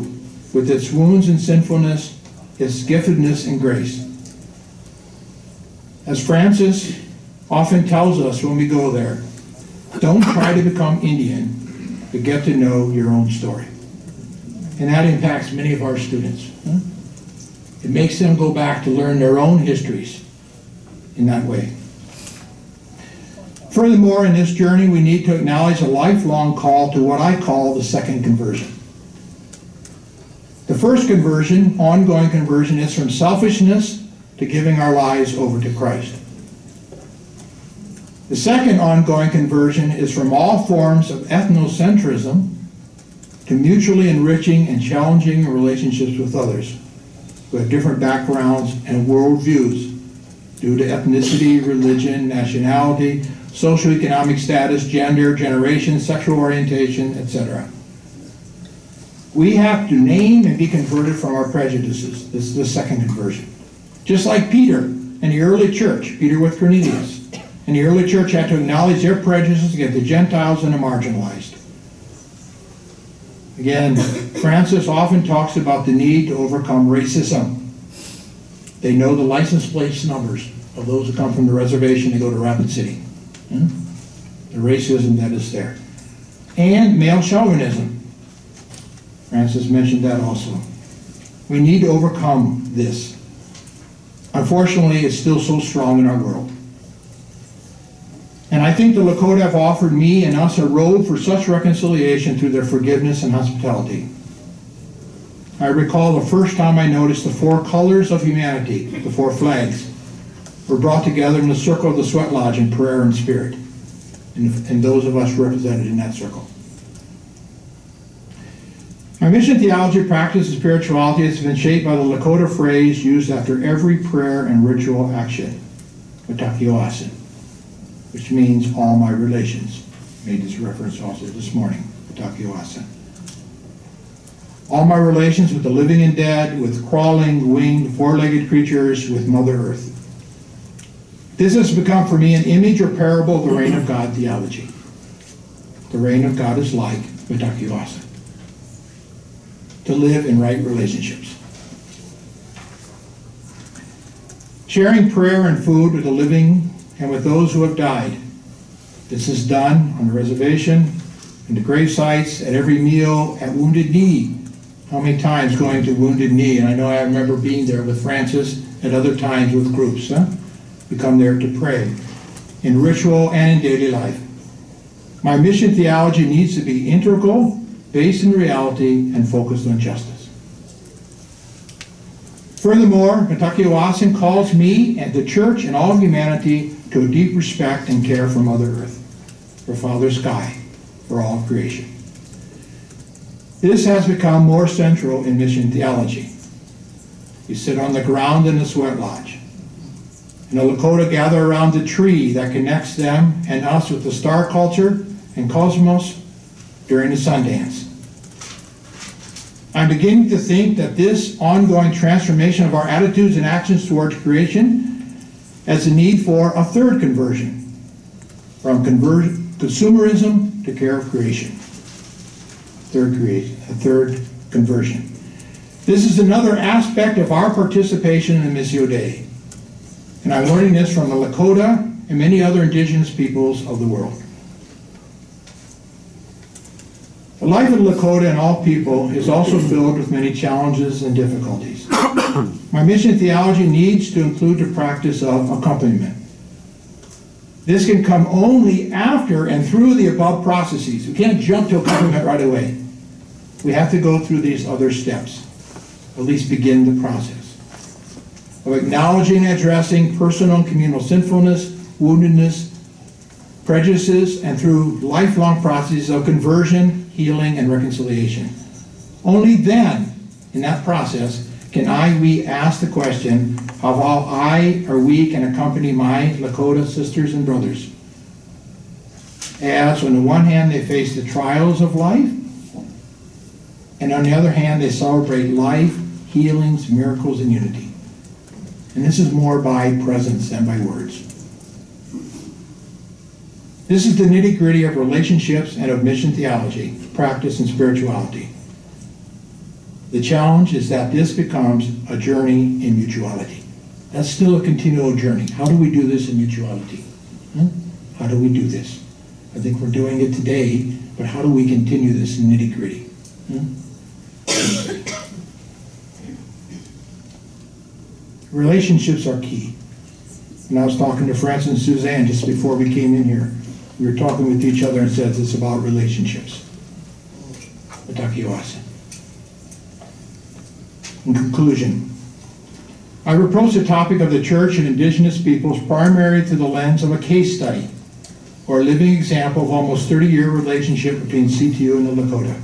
with its wounds and sinfulness, its giftedness and grace. As Francis often tells us when we go there, don't try to become Indian, but get to know your own story. And that impacts many of our students. It makes them go back to learn their own histories in that way. Furthermore, in this journey, we need to acknowledge a lifelong call to what I call the second conversion. The first conversion, ongoing conversion, is from selfishness to giving our lives over to Christ. The second ongoing conversion is from all forms of ethnocentrism to mutually enriching and challenging relationships with others who have different backgrounds and worldviews due to ethnicity, religion, nationality, socioeconomic status, gender, generation, sexual orientation, etc. We have to name and be converted from our prejudices. This is the second conversion. Just like Peter and the early church, Peter with Cornelius, and the early church had to acknowledge their prejudices against the Gentiles and the marginalized. Again, Francis often talks about the need to overcome racism. They know the license plate numbers of those who come from the reservation to go to Rapid City. The racism that is there. And male chauvinism. Francis mentioned that also. We need to overcome this. Unfortunately, it's still so strong in our world. And I think the Lakota have offered me and us a road for such reconciliation through their forgiveness and hospitality. I recall the first time I noticed the four colors of humanity, the four flags, were brought together in the circle of the sweat lodge in prayer and spirit, and those of us represented in that circle. My mission theology, practice, and spirituality has been shaped by the Lakota phrase used after every prayer and ritual action, "Watakioasin," which means all my relations. I made this reference also this morning, Watakioasin. All my relations with the living and dead, with crawling, winged, four-legged creatures, with Mother Earth. This has become for me an image or parable of the reign of God theology. The reign of God is like Watakioasin. To live in right relationships. Sharing prayer and food with the living and with those who have died. This is done on the reservation, in the grave sites, at every meal, at Wounded Knee. How many times going to Wounded Knee? And I know I remember being there with Francis, at other times with groups. We come there to pray, in ritual and in daily life. My mission theology needs to be integral, based in reality, and focused on justice. Furthermore, Watakioasin calls me and the church and all of humanity to a deep respect and care for Mother Earth, for Father Sky, for all creation. This has become more central in mission theology. You sit on the ground in the sweat lodge, and the Lakota gather around the tree that connects them and us with the star culture and cosmos during the Sundance. I'm beginning to think that this ongoing transformation of our attitudes and actions towards creation has a need for a third conversion, from consumerism to care of creation. A third conversion. This is another aspect of our participation in the Missio Dei. And I'm learning this from the Lakota and many other indigenous peoples of the world. The life of the Lakota and all people is also filled with many challenges and difficulties. My mission theology needs to include the practice of accompaniment. This can come only after and through the above processes. We can't jump to accompaniment right away. We have to go through these other steps, at least begin the process of acknowledging and addressing personal and communal sinfulness, woundedness, prejudices, and through lifelong processes of conversion, healing, and reconciliation. Only then, in that process, can we ask the question of how I or we can accompany my Lakota sisters and brothers, as on the one hand they face the trials of life, and on the other hand they celebrate life, healings, miracles, and unity. And this is more by presence than by words. This is the nitty-gritty of relationships and of mission theology, practice, and spirituality. The challenge is that this becomes a journey in mutuality. That's still a continual journey. How do we do this in mutuality? How do we do this? I think we're doing it today, but how do we continue this in nitty-gritty? Relationships are key. And I was talking to Francis and Suzanne just before we came in here. We were talking with each other and said it's about relationships. Watakioasin. In conclusion, I will approach the topic of the church and indigenous peoples primarily through the lens of a case study or a living example of almost 30-year relationship between CTU and the Lakota.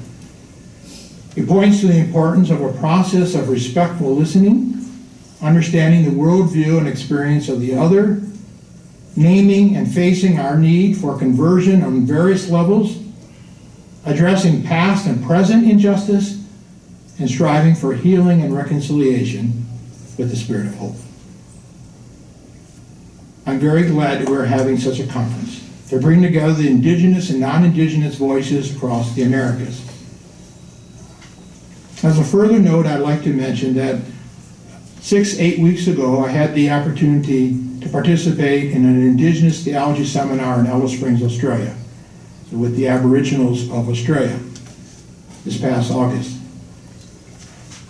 He points to the importance of a process of respectful listening, understanding the worldview and experience of the other, naming and facing our need for conversion on various levels, addressing past and present injustice, and striving for healing and reconciliation with the spirit of hope. I'm very glad that we're having such a conference to bring together the Indigenous and non-Indigenous voices across the Americas. As a further note, I'd like to mention that 8 weeks ago, I had the opportunity to participate in an Indigenous theology seminar in Alice Springs, Australia, with the Aboriginals of Australia this past August.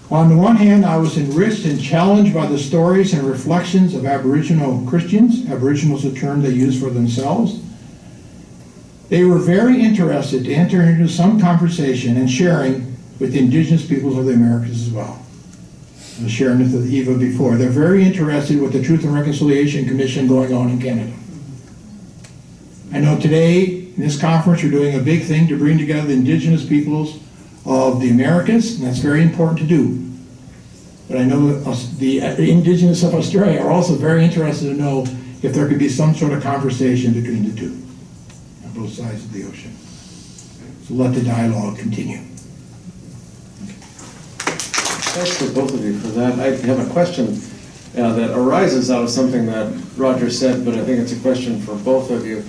On the one hand, I was enriched and challenged by the stories and reflections of Aboriginal Christians. Aboriginal is a term they use for themselves. They were very interested to enter into some conversation and sharing with the Indigenous peoples of the Americas as well. I was sharing this with Eva before. They're very interested with the Truth and Reconciliation Commission going on in Canada. I know today, in this conference, you're doing a big thing to bring together the Indigenous peoples of the Americas, and that's very important to do. But I know the Indigenous of Australia are also very interested to know if there could be some sort of conversation between the two on both sides of the ocean. So let the dialogue continue. Thanks to both of you for that. I have a question that arises out of something that Roger said, but I think it's a question for both of you.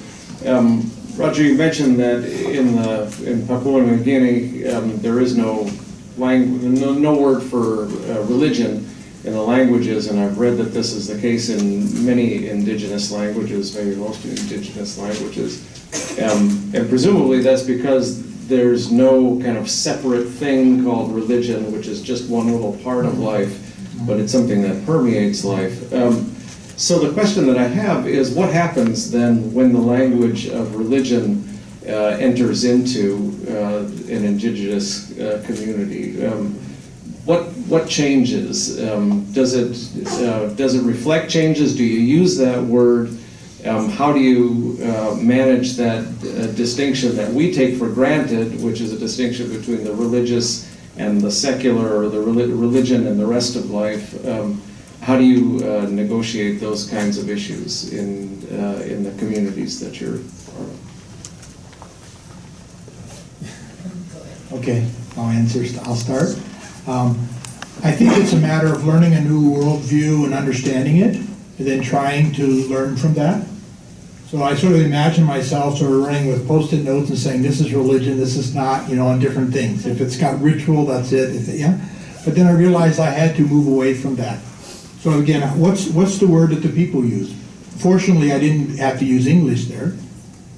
Roger, you mentioned that in Papua New Guinea there is no word for religion in the languages, and I've read that this is the case in many indigenous languages, maybe most indigenous languages, and presumably that's because there's no kind of separate thing called religion, which is just one little part of life, but it's something that permeates life. So the question that I have is, what happens then when the language of religion enters into an indigenous community? What changes? Does it reflect changes? Do you use that word? How do you manage that distinction that we take for granted, which is a distinction between the religious and the secular, or the religion and the rest of life? How do you negotiate those kinds of issues in the communities that you're part of? Okay, I'll start. I think it's a matter of learning a new worldview and understanding it, and then trying to learn from that. So I sort of imagine myself sort of running with Post-it notes and saying, this is religion, this is not, on different things. If it's got ritual, that's it. But then I realized I had to move away from that. So again, what's the word that the people use? Fortunately, I didn't have to use English there,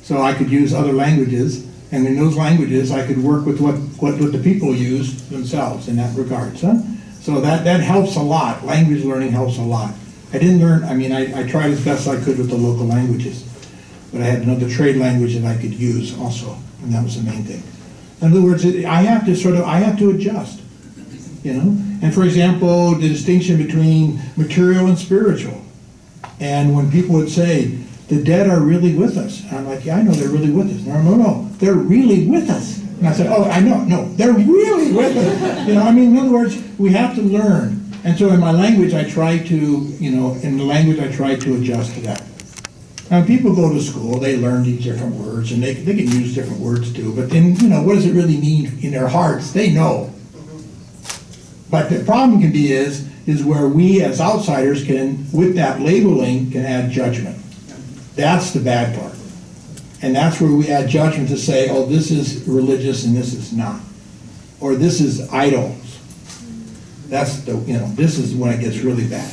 so I could use other languages, and in those languages, I could work with what the people use themselves in that regard. So that helps a lot. Language learning helps a lot. I didn't learn, I tried as best I could with the local languages, but I had another trade language that I could use also, and that was the main thing. In other words, I have to adjust, And for example, the distinction between material and spiritual. And when people would say, the dead are really with us, and I'm like, yeah, I know they're really with us. No, they're really with us. And I said, oh, I know, no, they're really with us. In other words, we have to learn. And so in my language, I try to, adjust to that. Now, people go to school, they learn these different words, and they can use different words too, but then, what does it really mean in their hearts? They know. But the problem can be is where we as outsiders can, with that labeling, can add judgment. That's the bad part. And that's where we add judgment to say, oh, this is religious and this is not. Or this is idols. That's this is when it gets really bad.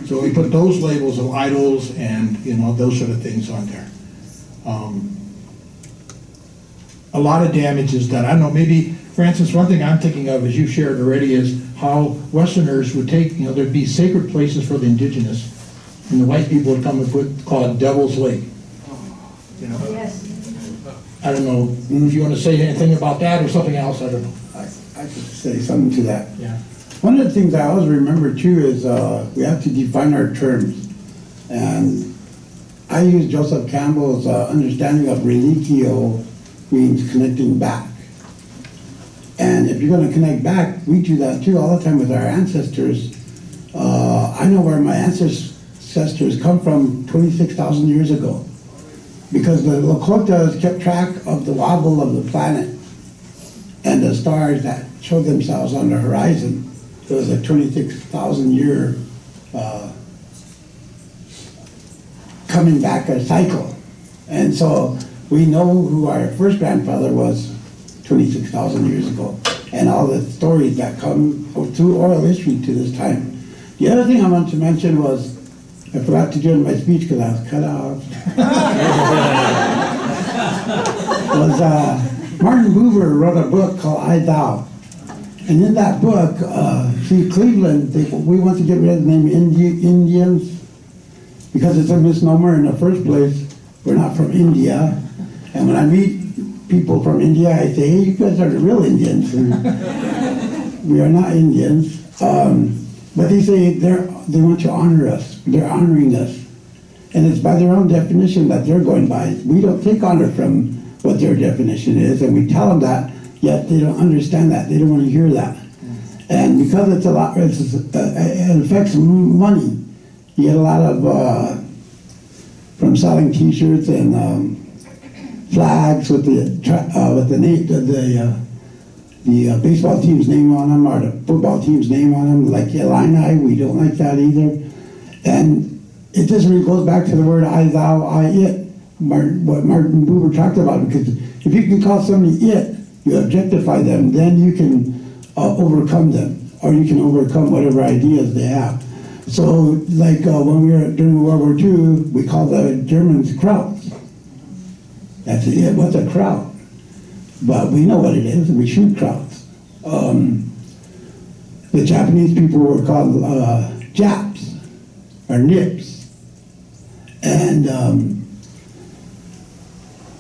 So we put those labels of idols and, those sort of things on there. A lot of damage is done. I don't know, maybe, for instance, one thing I'm thinking of, as you shared already, is how Westerners would take, there'd be sacred places for the Indigenous, and the white people would come and call it Devil's Lake. Yes. I don't know if you want to say anything about that or something else, I don't know. I could say something to that. Yeah. One of the things I always remember too is we have to define our terms. And I use Joseph Campbell's understanding of religio means connecting back. And And if you're going to connect back, we do that too all the time with our ancestors. I know where my ancestors come from 26,000 years ago, because the Lakotas kept track of the wobble of the planet and the stars that showed themselves on the horizon. It was a 26,000 year coming back a cycle. And so we know who our first grandfather was 26,000 years ago, and all the stories that come through oral history to this time. The other thing I want to mention was, I forgot to do in my speech because I was cut off, was Martin Buber wrote a book called I Thou. And in that book, see, Cleveland, we want to get rid of the name Indians because it's a misnomer in the first place. We're not from India. And when I meet people from India, I say, hey, you guys are the real Indians. We are not Indians. But they say they want to honor us. They're honoring us. And it's by their own definition that they're going by. We don't take honor from what their definition is, and we tell them that, yet they don't understand that. They don't want to hear that. And because it's a lot, it affects money. You get a lot of, from selling T-shirts and flags with the baseball team's name on them, or the football team's name on them, like Illini. We don't like that either. And it just really goes back to the word I, thou, I, it, what Martin Buber talked about, because if you can call somebody it, you objectify them, then you can overcome them, or you can overcome whatever ideas they have. So, like when we were during World War II, we called the Germans Krauts. That's it. What's a Kraut? But we know what it is. We shoot Krauts. The Japanese people were called Japs or Nips, and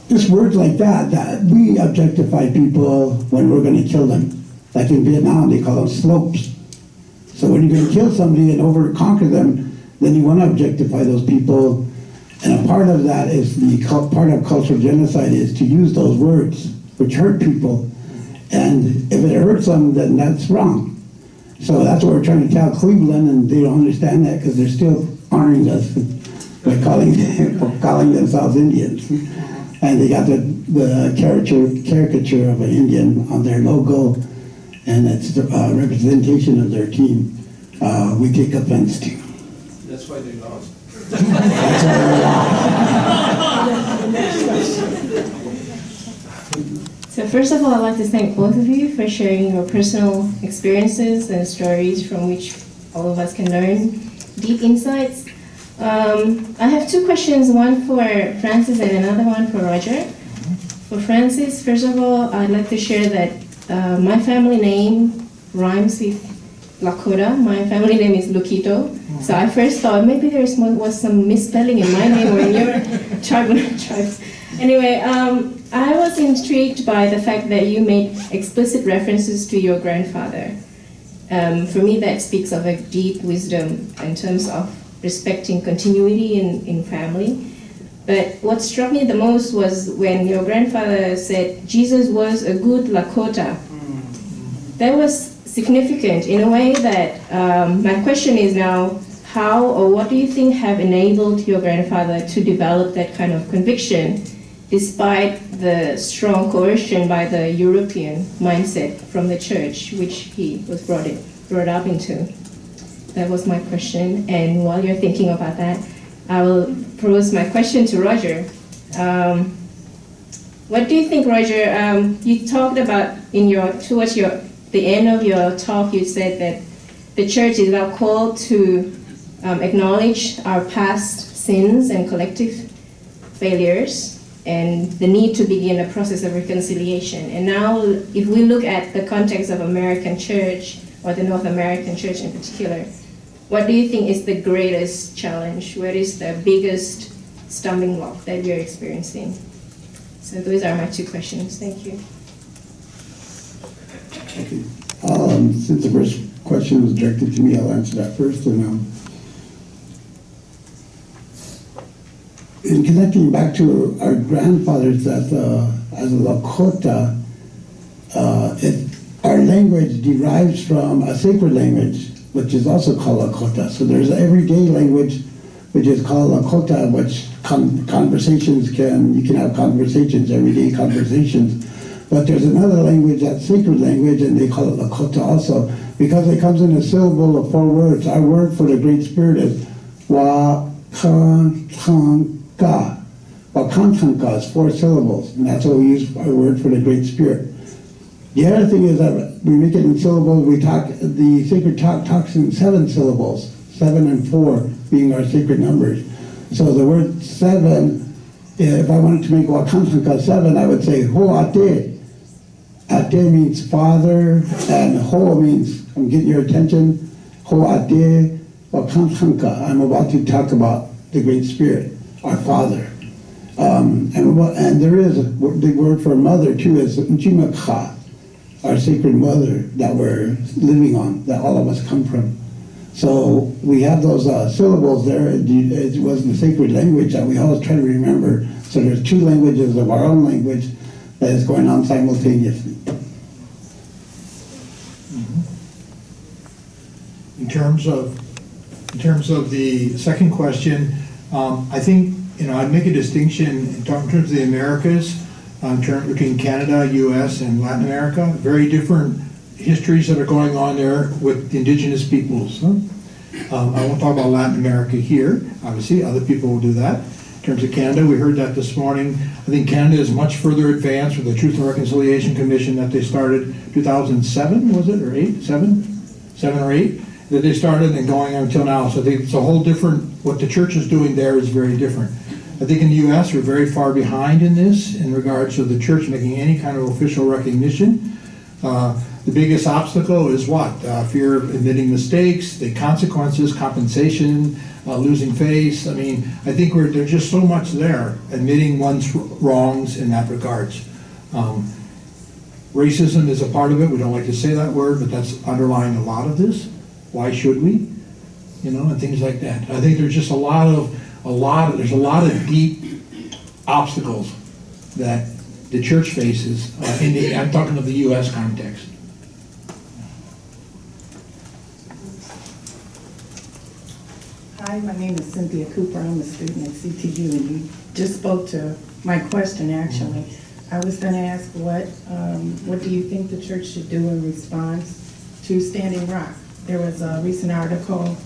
just words like that we objectify people when we're going to kill them. Like in Vietnam, they call them slopes. So when you're going to kill somebody and conquer them, then you want to objectify those people. And a part of that is part of cultural genocide is to use those words, which hurt people. And if it hurts them, then that's wrong. So that's what we're trying to tell Cleveland, and they don't understand that because they're still honoring us by calling themselves Indians. And they got the caricature of an Indian on their logo, and it's a representation of their team. We take offense to. That's why they lost. That's So first of all, I'd like to thank both of you for sharing your personal experiences and stories from which all of us can learn deep insights. I have two questions, one for Francis and another one for Roger. For Francis, first of all, I'd like to share that my family name rhymes with Lakota. My family name is Lukito. So I first thought maybe there was some misspelling in my name or in your tribes. Anyway, I was intrigued by the fact that you made explicit references to your grandfather. For me, that speaks of a deep wisdom in terms of respecting continuity in family. But what struck me the most was when your grandfather said Jesus was a good Lakota. That was significant in a way that my question is now, how or what do you think have enabled your grandfather to develop that kind of conviction despite the strong coercion by the European mindset from the church, which he was brought up into? That was my question. And while you're thinking about that, I will pose my question to Roger. What do you think, Roger? You talked about towards the end of your talk, you said that the church is now called to acknowledge our past sins and collective failures and the need to begin a process of reconciliation. And now, if we look at the context of American church, or the North American church in particular, what do you think is the greatest challenge? What is the biggest stumbling block that you're experiencing? So those are my two questions. Thank you. Okay. Since the first question was directed to me, I'll answer that first. And in connecting back to our grandfathers as a Lakota, our language derives from a sacred language, which is also called Lakota. So there's an everyday language, which is called Lakota, which conversations you can have conversations, everyday conversations. But there's another language, that's sacred language, and they call it Lakota also, because it comes in a syllable of 4 words. Our word for the Great Spirit is Wakantanka. Wakantanka is 4 syllables, and that's what we use our word for the Great Spirit. The other thing is that we make it in syllables. The sacred talks in 7 syllables, 7 and 4 being our sacred numbers. So the word 7, if I wanted to make Wakantanka 7, I would say Ho'ate. Ate means father, and Ho means I'm getting your attention. Ho'ate Wakantanka. I'm about to talk about the Great Spirit, our Father. And there is the word for mother too is Njimakha, our sacred mother that we're living on, that all of us come from. So we have those syllables there. It was the sacred language that we always try to remember. So there's 2 languages of our own language that is going on simultaneously. In terms of the second question, I think I'd make a distinction in terms of the Americas, between Canada, U.S., and Latin America. Very different histories that are going on there with the indigenous peoples. I won't talk about Latin America here. Obviously, other people will do that. In terms of Canada, we heard that this morning. I think Canada is much further advanced with the Truth and Reconciliation Commission that they started 2007, was it, or 8? 7 or 8? That they started and going until now. So it's a whole different, what the church is doing there is very different. I think in the U.S. we're very far behind in this in regards to the church making any kind of official recognition. The biggest obstacle is what? Fear of admitting mistakes, the consequences, compensation, losing face. I mean, I think there's just so much there, admitting one's wrongs in that regards. Racism is a part of it. We don't like to say that word, but that's underlying a lot of this. Why should we? And things like that. I think there's just there's a lot of deep obstacles that the church faces. I'm talking of the U.S. context. Hi, my name is Cynthia Cooper. I'm a student at CTU, and you just spoke to my question, actually. I was going to ask what do you think the church should do in response to Standing Rock? There was a recent article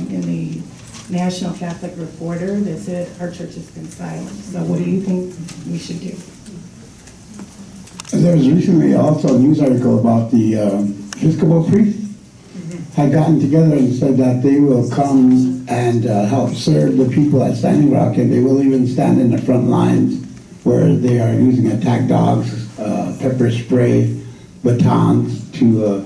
in the National Catholic Reporter that said our church has been silent. So what do you think we should do? There was recently also a news article about the Episcopal priests had gotten together and said that they will come and help serve the people at Standing Rock, and they will even stand in the front lines where they are using attack dogs, pepper spray, batons to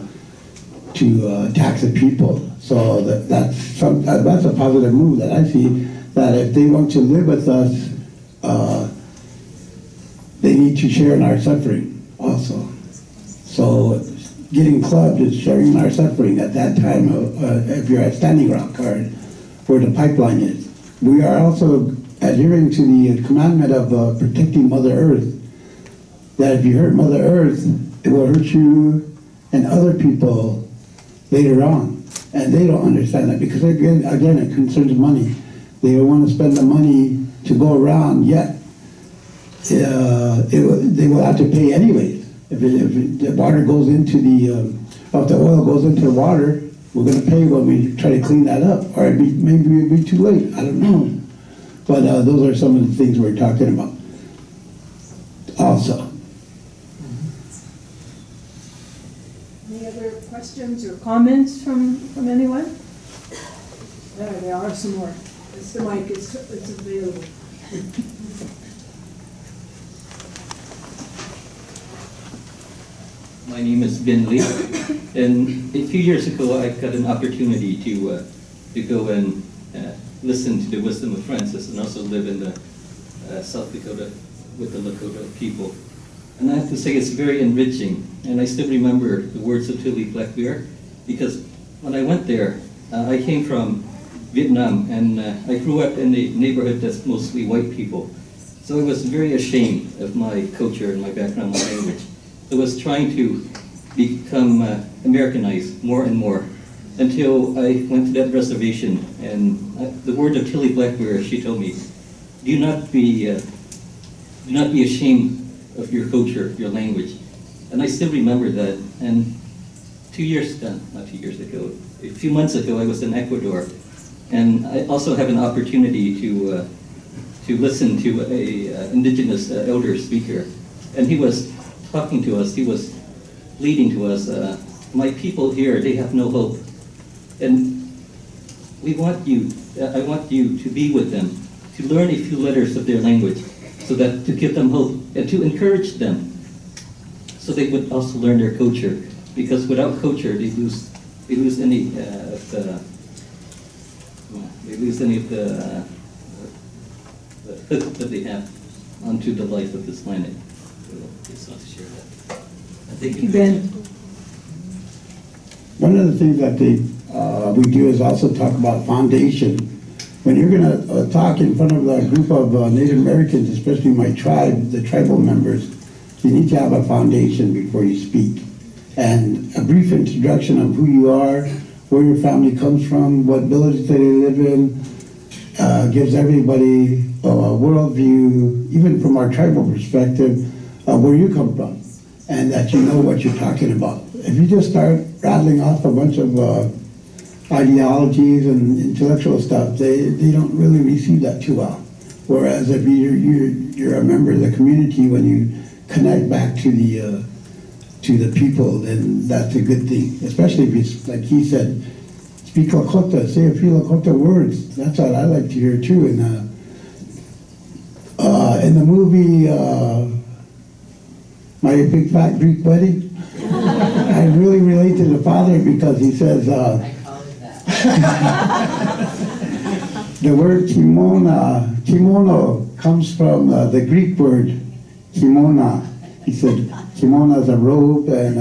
attack the people. So that's a positive move that I see, that if they want to live with us, they need to share in our suffering also. So getting clubbed is sharing in our suffering at that time, if you're at Standing Rock or where the pipeline is. We are also adhering to the commandment of protecting Mother Earth, that if you hurt Mother Earth, it will hurt you and other people later on. And they don't understand that because, again, it concerns money. They don't want to spend the money to go around, yet they will have to pay anyways. If the water goes into if the oil goes into the water, we're going to pay when we try to clean that up. Or maybe it'll be too late, I don't know. But those are some of the things we're talking about also. Any other questions or comments from anyone? There are some more. It's the mic, it's available. My name is Bin Lee, and a few years ago I got an opportunity to go and listen to the wisdom of Francis and also live in the South Dakota with the Lakota people. And I have to say it's very enriching, and I still remember the words of Tilly Blackbear, because when I went there, I came from Vietnam, and I grew up in a neighborhood that's mostly white people. So I was very ashamed of my culture and my background, my language. I was trying to become Americanized more and more until I went to that reservation, and the word of Tilly Blackbear, she told me, do not be ashamed of your culture, your language. And I still remember that. And a few months ago, I was in Ecuador, and I also have an opportunity to listen to a Indigenous elder speaker, and he was talking to us. He was leading to us. My people here, they have no hope, and I want you to be with them, to learn a few letters of their language, so that to give them hope and to encourage them, so they would also learn their culture. Because without culture, they lose any of the hook that they have onto the life of this planet. So I just want to share that. Thank you, Ben. One of the things that we do is also talk about foundation. When you're going to talk in front of a group of Native Americans, especially my tribe, the tribal members, you need to have a foundation before you speak. And a brief introduction of who you are, where your family comes from, what villages they live in, gives everybody a worldview, even from our tribal perspective, where you come from, and that you know what you're talking about. If you just start rattling off a bunch of ideologies and intellectual stuff, they don't really receive that too well. Whereas if you're a member of the community, when you connect back to the people, then that's a good thing. Especially if it's, like he said, speak Lakota, say a few Lakota words. That's what I like to hear too. And in the movie, My Big Fat Greek Wedding, I really relate to the father because he says, the word kimono comes from the Greek word kimona. He said, kimono is a robe, and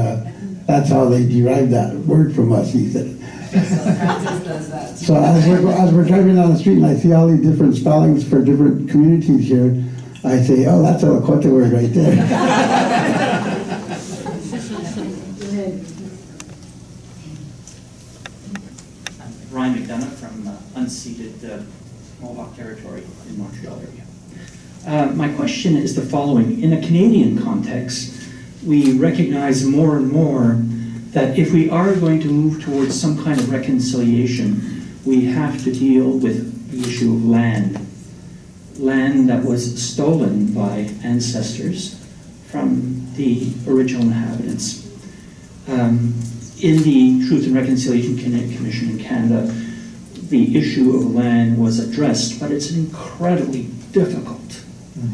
that's how they derived that word from us, he said. So as we're driving down the street and I see all these different spellings for different communities here, I say, oh, that's a Lakota word right there. Ryan McDonough from unceded Mohawk territory in Montreal area. My question is the following. In a Canadian context, we recognize more and more that if we are going to move towards some kind of reconciliation, we have to deal with the issue of land. Land that was stolen by ancestors from the original inhabitants. In the Truth and Reconciliation Commission in Canada, the issue of land was addressed, but it's an incredibly difficult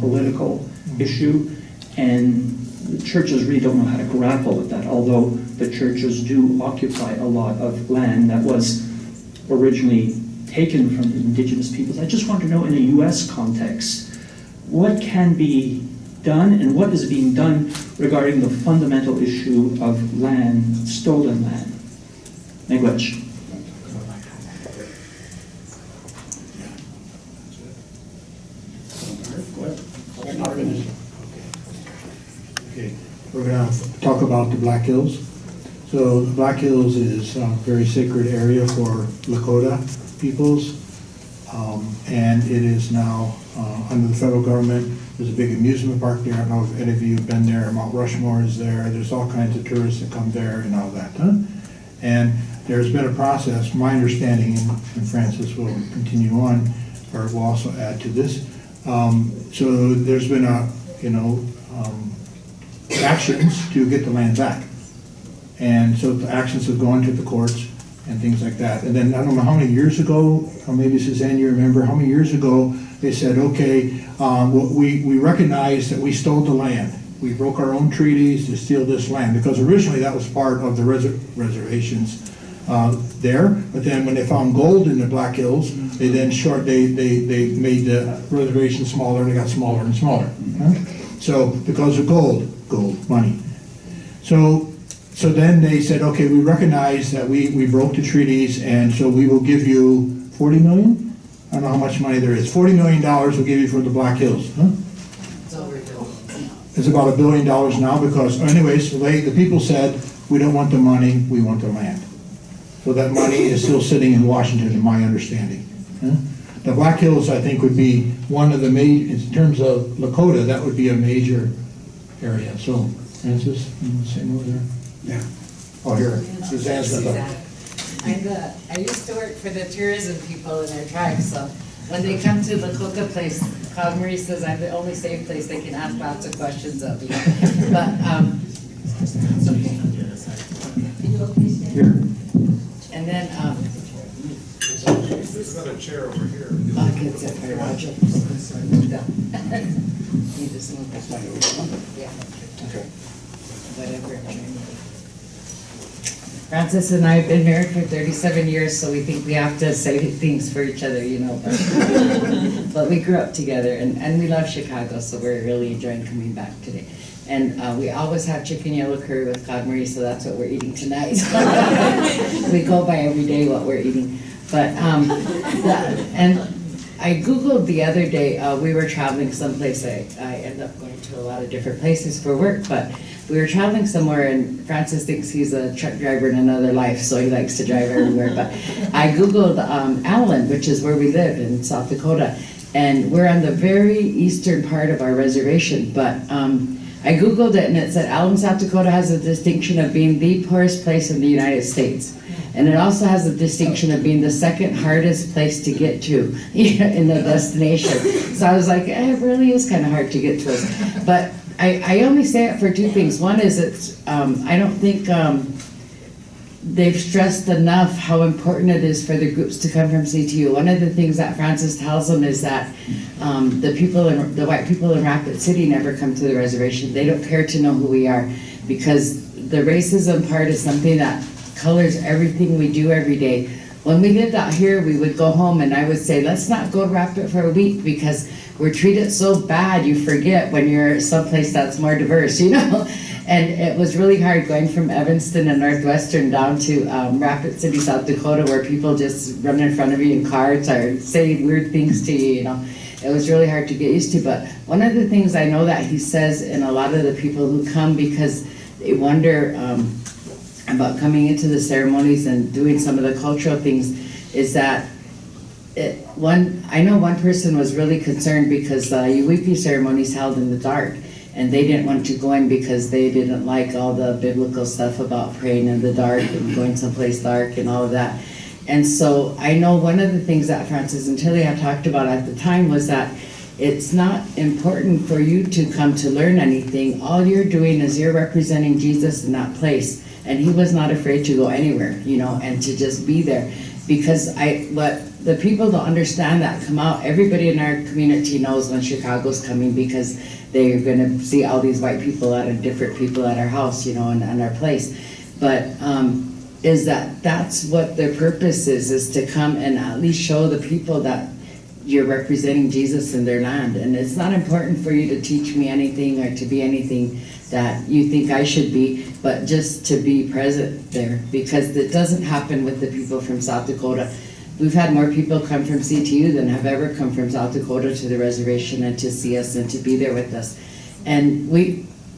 political issue, and the churches really don't know how to grapple with that, although the churches do occupy a lot of land that was originally taken from the Indigenous peoples. I just want to know, in a U.S. context, what can be done and what is being done regarding the fundamental issue of land, stolen land. Miigwech. Okay, we're going to talk about the Black Hills. So the Black Hills is a very sacred area for Lakota peoples, and it is now under the federal government. There's a big amusement park there. I don't know if any of you have been there. Mount Rushmore is there. There's all kinds of tourists that come there and all that. And there's been a process, my understanding, and Francis will continue on, or will also add to this. So there's been actions to get the land back. And so the actions have gone to the courts and things like that. And then I don't know how many years ago, or maybe Suzanne, you remember, how many years ago they said, okay, we recognize that we stole the land. We broke our own treaties to steal this land, because originally that was part of the reservations there. But then when they found gold in the Black Hills, they then they made the reservation smaller, and it got smaller and smaller. So because of gold, money. So then they said, okay, we recognize that we broke the treaties, and so we will give you $40 million? I don't know how much money there is. $40 million we'll give you for the Black Hills. It's over $1 billion. It's about $1 billion now, because anyways, the people said, We don't want the money, we want the land. So that money is still sitting in Washington, in my understanding. The Black Hills, I think, would be one of the in terms of Lakota, that would be a major area. So, Francis, you want to say more there? Yeah. Oh, here, Suzanne's got the. I used to work for the tourism people in our tribe, so when they come to the Coca place, Claude Marie says I'm the only safe place they can ask lots of questions of me. But, it's okay. Here. And then, Who's got a chair over here? I'll get it by Roger. You just move that way. Yeah. Okay. Whatever. Francis and I have been married for 37 years, so we think we have to say things for each other, you know. But we grew up together, and we love Chicago, so we're really enjoying coming back today. And we always have chicken yellow curry with Claude Marie, so that's what we're eating tonight. We go by every day what we're eating. But, and I Googled the other day, we were traveling someplace, I end up going to a lot of different places for work, but we were traveling somewhere, and Francis thinks he's a truck driver in another life, so he likes to drive everywhere. But I Googled Allen, which is where we live in South Dakota, and we're on the very eastern part of our reservation. But I Googled it, and it said Allen, South Dakota has a distinction of being the poorest place in the United States. And it also has the distinction of being the second hardest place to get to in the destination. So I was like, it really is kind of hard to get to us. But I only say it for two things. One is I don't think they've stressed enough how important it is for the groups to come from CTU. One of the things that Francis tells them is that the white people in Rapid City never come to the reservation. They don't care to know who we are, because the racism part is something that colors everything we do every day. When we lived out here, we would go home and I would say, let's not go to Rapid for a week because we're treated so bad, you forget when you're someplace that's more diverse, you know? And it was really hard going from Evanston and Northwestern down to Rapid City, South Dakota, where people just run in front of you in cars or say weird things to you, you know? It was really hard to get used to. But one of the things I know that he says in a lot of the people who come because they wonder about coming into the ceremonies and doing some of the cultural things is that I know one person was really concerned because the Uwipi ceremonies held in the dark, and they didn't want to go in because they didn't like all the biblical stuff about praying in the dark and going someplace dark and all of that. And so I know one of the things that Francis and Tilly had talked about at the time was that it's not important for you to come to learn anything. All you're doing is you're representing Jesus in that place. And he was not afraid to go anywhere, you know, and to just be there. Because what the people don't understand that come out, everybody in our community knows when Chicago's coming because they're going to see all these white people different people at our house, you know, and our place. But is that's what their purpose is to come and at least show the people that you're representing Jesus in their land. And it's not important for you to teach me anything or to be anything that you think I should be, but just to be present there, because it doesn't happen with the people from South Dakota. We've had more people come from CTU than have ever come from South Dakota to the reservation and to see us and to be there with us. And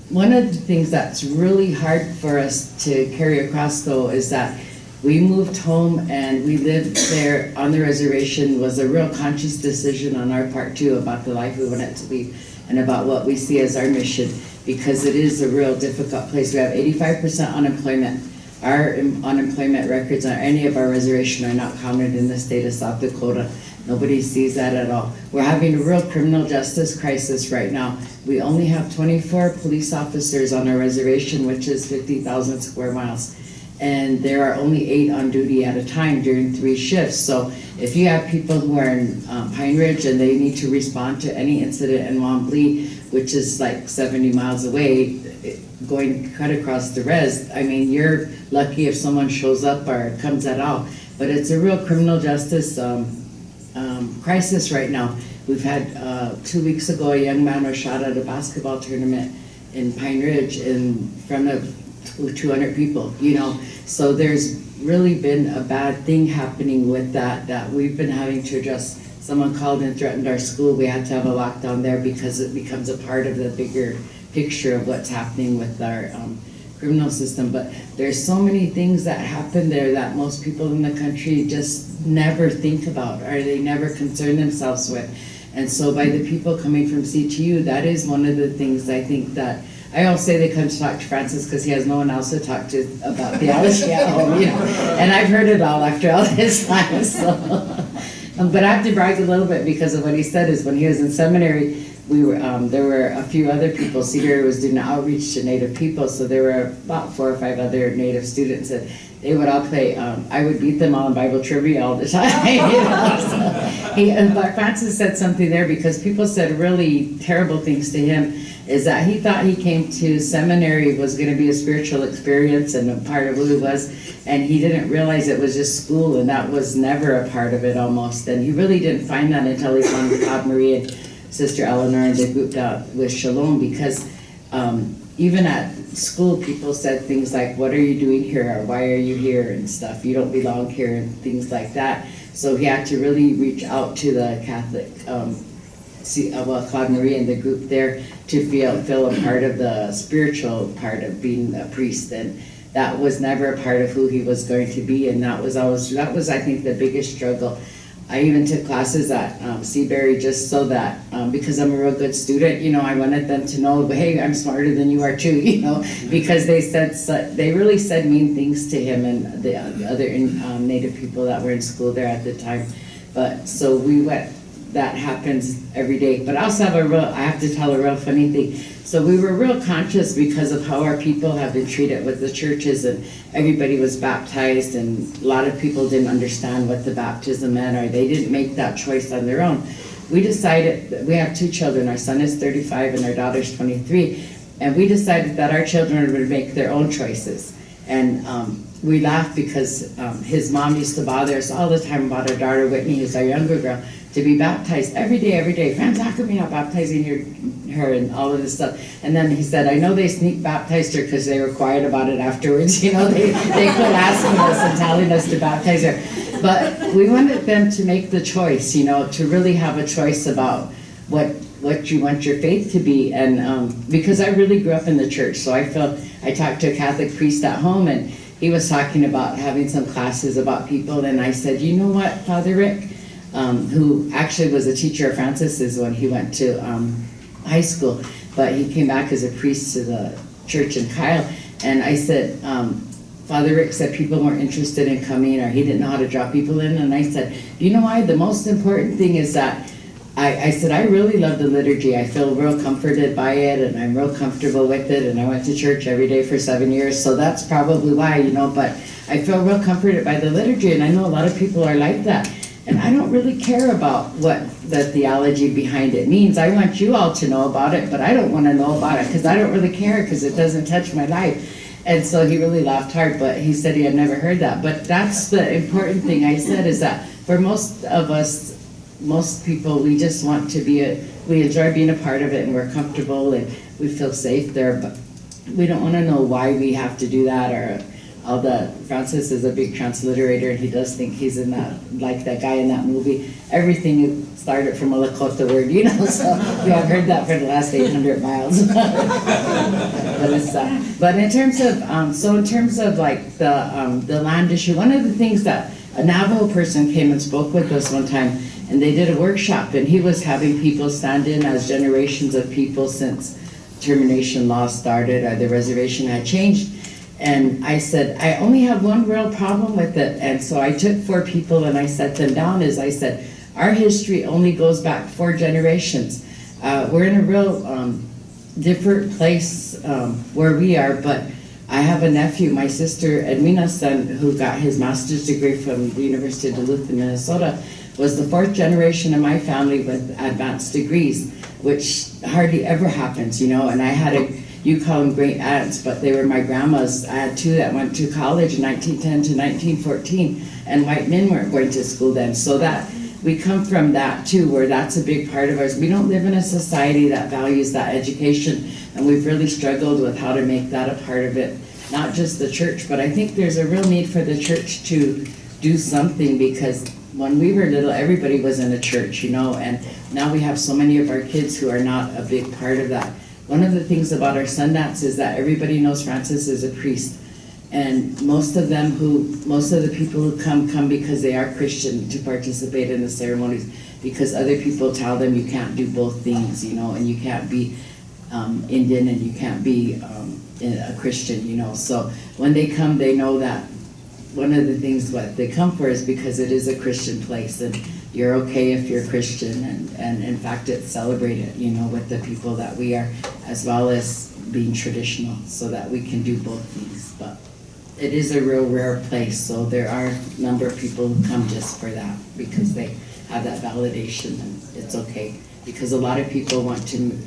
one of the things that's really hard for us to carry across though is that we moved home and we lived there on the reservation. Was a real conscious decision on our part too about the life we wanted to lead and about what we see as our mission, because it is a real difficult place. We have 85% unemployment. Our unemployment records on any of our reservation are not counted in the state of South Dakota. Nobody sees that at all. We're having a real criminal justice crisis right now. We only have 24 police officers on our reservation, which is 50,000 square miles. And there are only 8 on duty at a time during 3 shifts. So if you have people who are in Pine Ridge and they need to respond to any incident in Wombly, which is like 70 miles away, going cut across the res, I mean, you're lucky if someone shows up or comes at all. But it's a real criminal justice crisis right now. We've had 2 weeks ago, a young man was shot at a basketball tournament in Pine Ridge in front of 200 people, you know. So there's really been a bad thing happening with that we've been having to address. Someone called and threatened our school. We had to have a lockdown there because it becomes a part of the bigger picture of what's happening with our criminal system, but there's so many things that happen there that most people in the country just never think about, or they never concern themselves with. And so by the people coming from CTU, that is one of the things I think that, I always say they come to talk to Francis because he has no one else to talk to about theology at home, you know. And I've heard it all after all this time, so. But I have to brag a little bit because of what he said is when he was in seminary, we were, there were a few other people. Schroeder was doing outreach to Native people, so there were about 4 or 5 other Native students, and they would all play. I would beat them all in Bible trivia all the time. You know? But Francis said something there because people said really terrible things to him. Is that he thought he came to seminary was going to be a spiritual experience and a part of who he was, and he didn't realize it was just school, and that was never a part of it almost. And he really didn't find that until he found Claude Marie and Sister Eleanor, and they grouped out with Shalom, because even at school people said things like, what are you doing here, or why are you here, and stuff, you don't belong here, and things like that. So he had to really reach out to the Catholic, Claude Marie and the group there to feel a part of the spiritual part of being a priest, and that was never a part of who he was going to be, and that was I think the biggest struggle. I even took classes at Seabury just so that, because I'm a real good student, you know, I wanted them to know, hey, I'm smarter than you are too, you know, because they really said mean things to him and the other Native people that were in school there at the time. But so we went, that happens every day. But I also have I have to tell a real funny thing. So we were real conscious because of how our people have been treated with the churches, and everybody was baptized, and a lot of people didn't understand what the baptism meant, or they didn't make that choice on their own. We decided, we have 2 children, our son is 35 and our daughter's 23, and we decided that our children would make their own choices. And we laughed because his mom used to bother us all the time about our daughter Whitney, who's our younger girl, to be baptized every day. Franz, how come you're not baptizing her and all of this stuff? And then he said, I know they sneak baptized her because they were quiet about it afterwards. You know, they quit asking us and telling us to baptize her. But we wanted them to make the choice, you know, to really have a choice about what you want your faith to be. And because I really grew up in the church, so I talked to a Catholic priest at home, and he was talking about having some classes about people, and I said, you know what, Father Rick, who actually was a teacher of Francis's when he went to high school, but he came back as a priest to the church in Kyle, and I said, Father Rick said people weren't interested in coming, or he didn't know how to draw people in, and I said, you know why? The most important thing is that I said, I really love the liturgy. I feel real comforted by it, and I'm real comfortable with it, and I went to church every day for 7 years, so that's probably why, you know, but I feel real comforted by the liturgy, and I know a lot of people are like that. And I don't really care about what the theology behind it means. I want you all to know about it, but I don't want to know about it because I don't really care because it doesn't touch my life. And so he really laughed hard, but he said he had never heard that. But that's the important thing I said, is that for most of us, most people, we just want to we enjoy being a part of it, and we're comfortable and we feel safe there, but we don't want to know why we have to do that, or Francis is a big transliterator, and he does think he's in that, like that guy in that movie. Everything started from a Lakota word, you know, so we have heard that for the last 800 miles. But in terms of, like the land issue, one of the things that a Navajo person came and spoke with us one time, and they did a workshop, and he was having people stand in as generations of people since termination law started, or the reservation had changed. And I said, I only have one real problem with it. And so I took 4 people and I set them down, as I said, our history only goes back 4 generations. We're in a real different place where we are, but I have a nephew, my sister Edwina's son, who got his master's degree from the University of Duluth in Minnesota, was the 4th generation of my family with advanced degrees, which hardly ever happens, you know. And I had you call them great aunts, but they were my grandmas. I had 2 that went to college in 1910 to 1914, and white men weren't going to school then. So that we come from that too, where that's a big part of ours. We don't live in a society that values that education, and we've really struggled with how to make that a part of it. Not just the church, but I think there's a real need for the church to do something, because when we were little, everybody was in a church, you know, and now we have so many of our kids who are not a big part of that. one of the things about our Sundance is that everybody knows Francis is a priest. And most of the people who come because they are Christian to participate in the ceremonies, because other people tell them you can't do both things, you know, and you can't be Indian and you can't be a Christian, you know. So when they come, they know that one of the things what they come for is because it is a Christian place, and you're okay if you're Christian, and in fact it's celebrated, you know, with the people that we are, as well as being traditional, so that we can do both things. But it is a real rare place, so there are a number of people who come just for that, because they have that validation, and it's okay. Because a lot of people want to,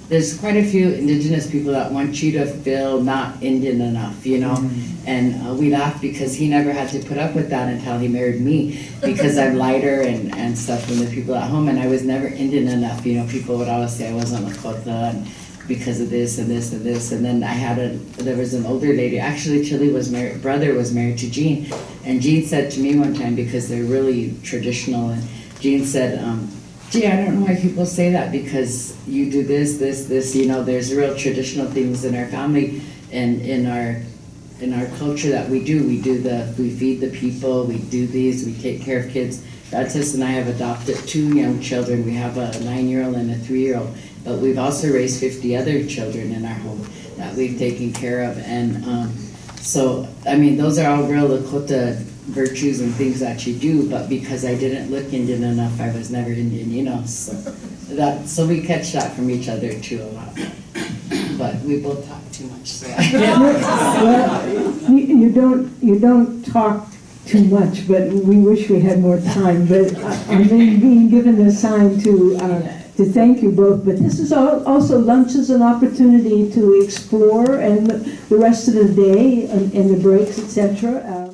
there's quite a few Indigenous people that want you to feel not Indian enough, you know? And we laugh because he never had to put up with that until he married me, because I'm lighter and stuff than the people at home, and I was never Indian enough, you know? People would always say I wasn't Lakota, and because of this and this and this. And then there was an older lady, actually Chili brother was married to Jean, and Jean said to me one time, because they're really traditional, and Jean said, gee, I don't know why people say that, because you do this, you know, there's real traditional things in our family and in our culture that we do. We feed the people, we do these, we take care of kids. Francis and I have adopted 2 young children. We have a 9-year-old and a 3-year-old, but we've also raised 50 other children in our home that we've taken care of. And so, I mean, those are all real Lakota virtues and things that you do, but because I didn't look Indian enough, I was never Indian, you know. So we catch that from each other too a lot. But we both talk too much, so well, you don't talk too much, but we wish we had more time. But I'm being given a sign to thank you both. But this is also lunch is an opportunity to explore, and the rest of the day and the breaks, etc.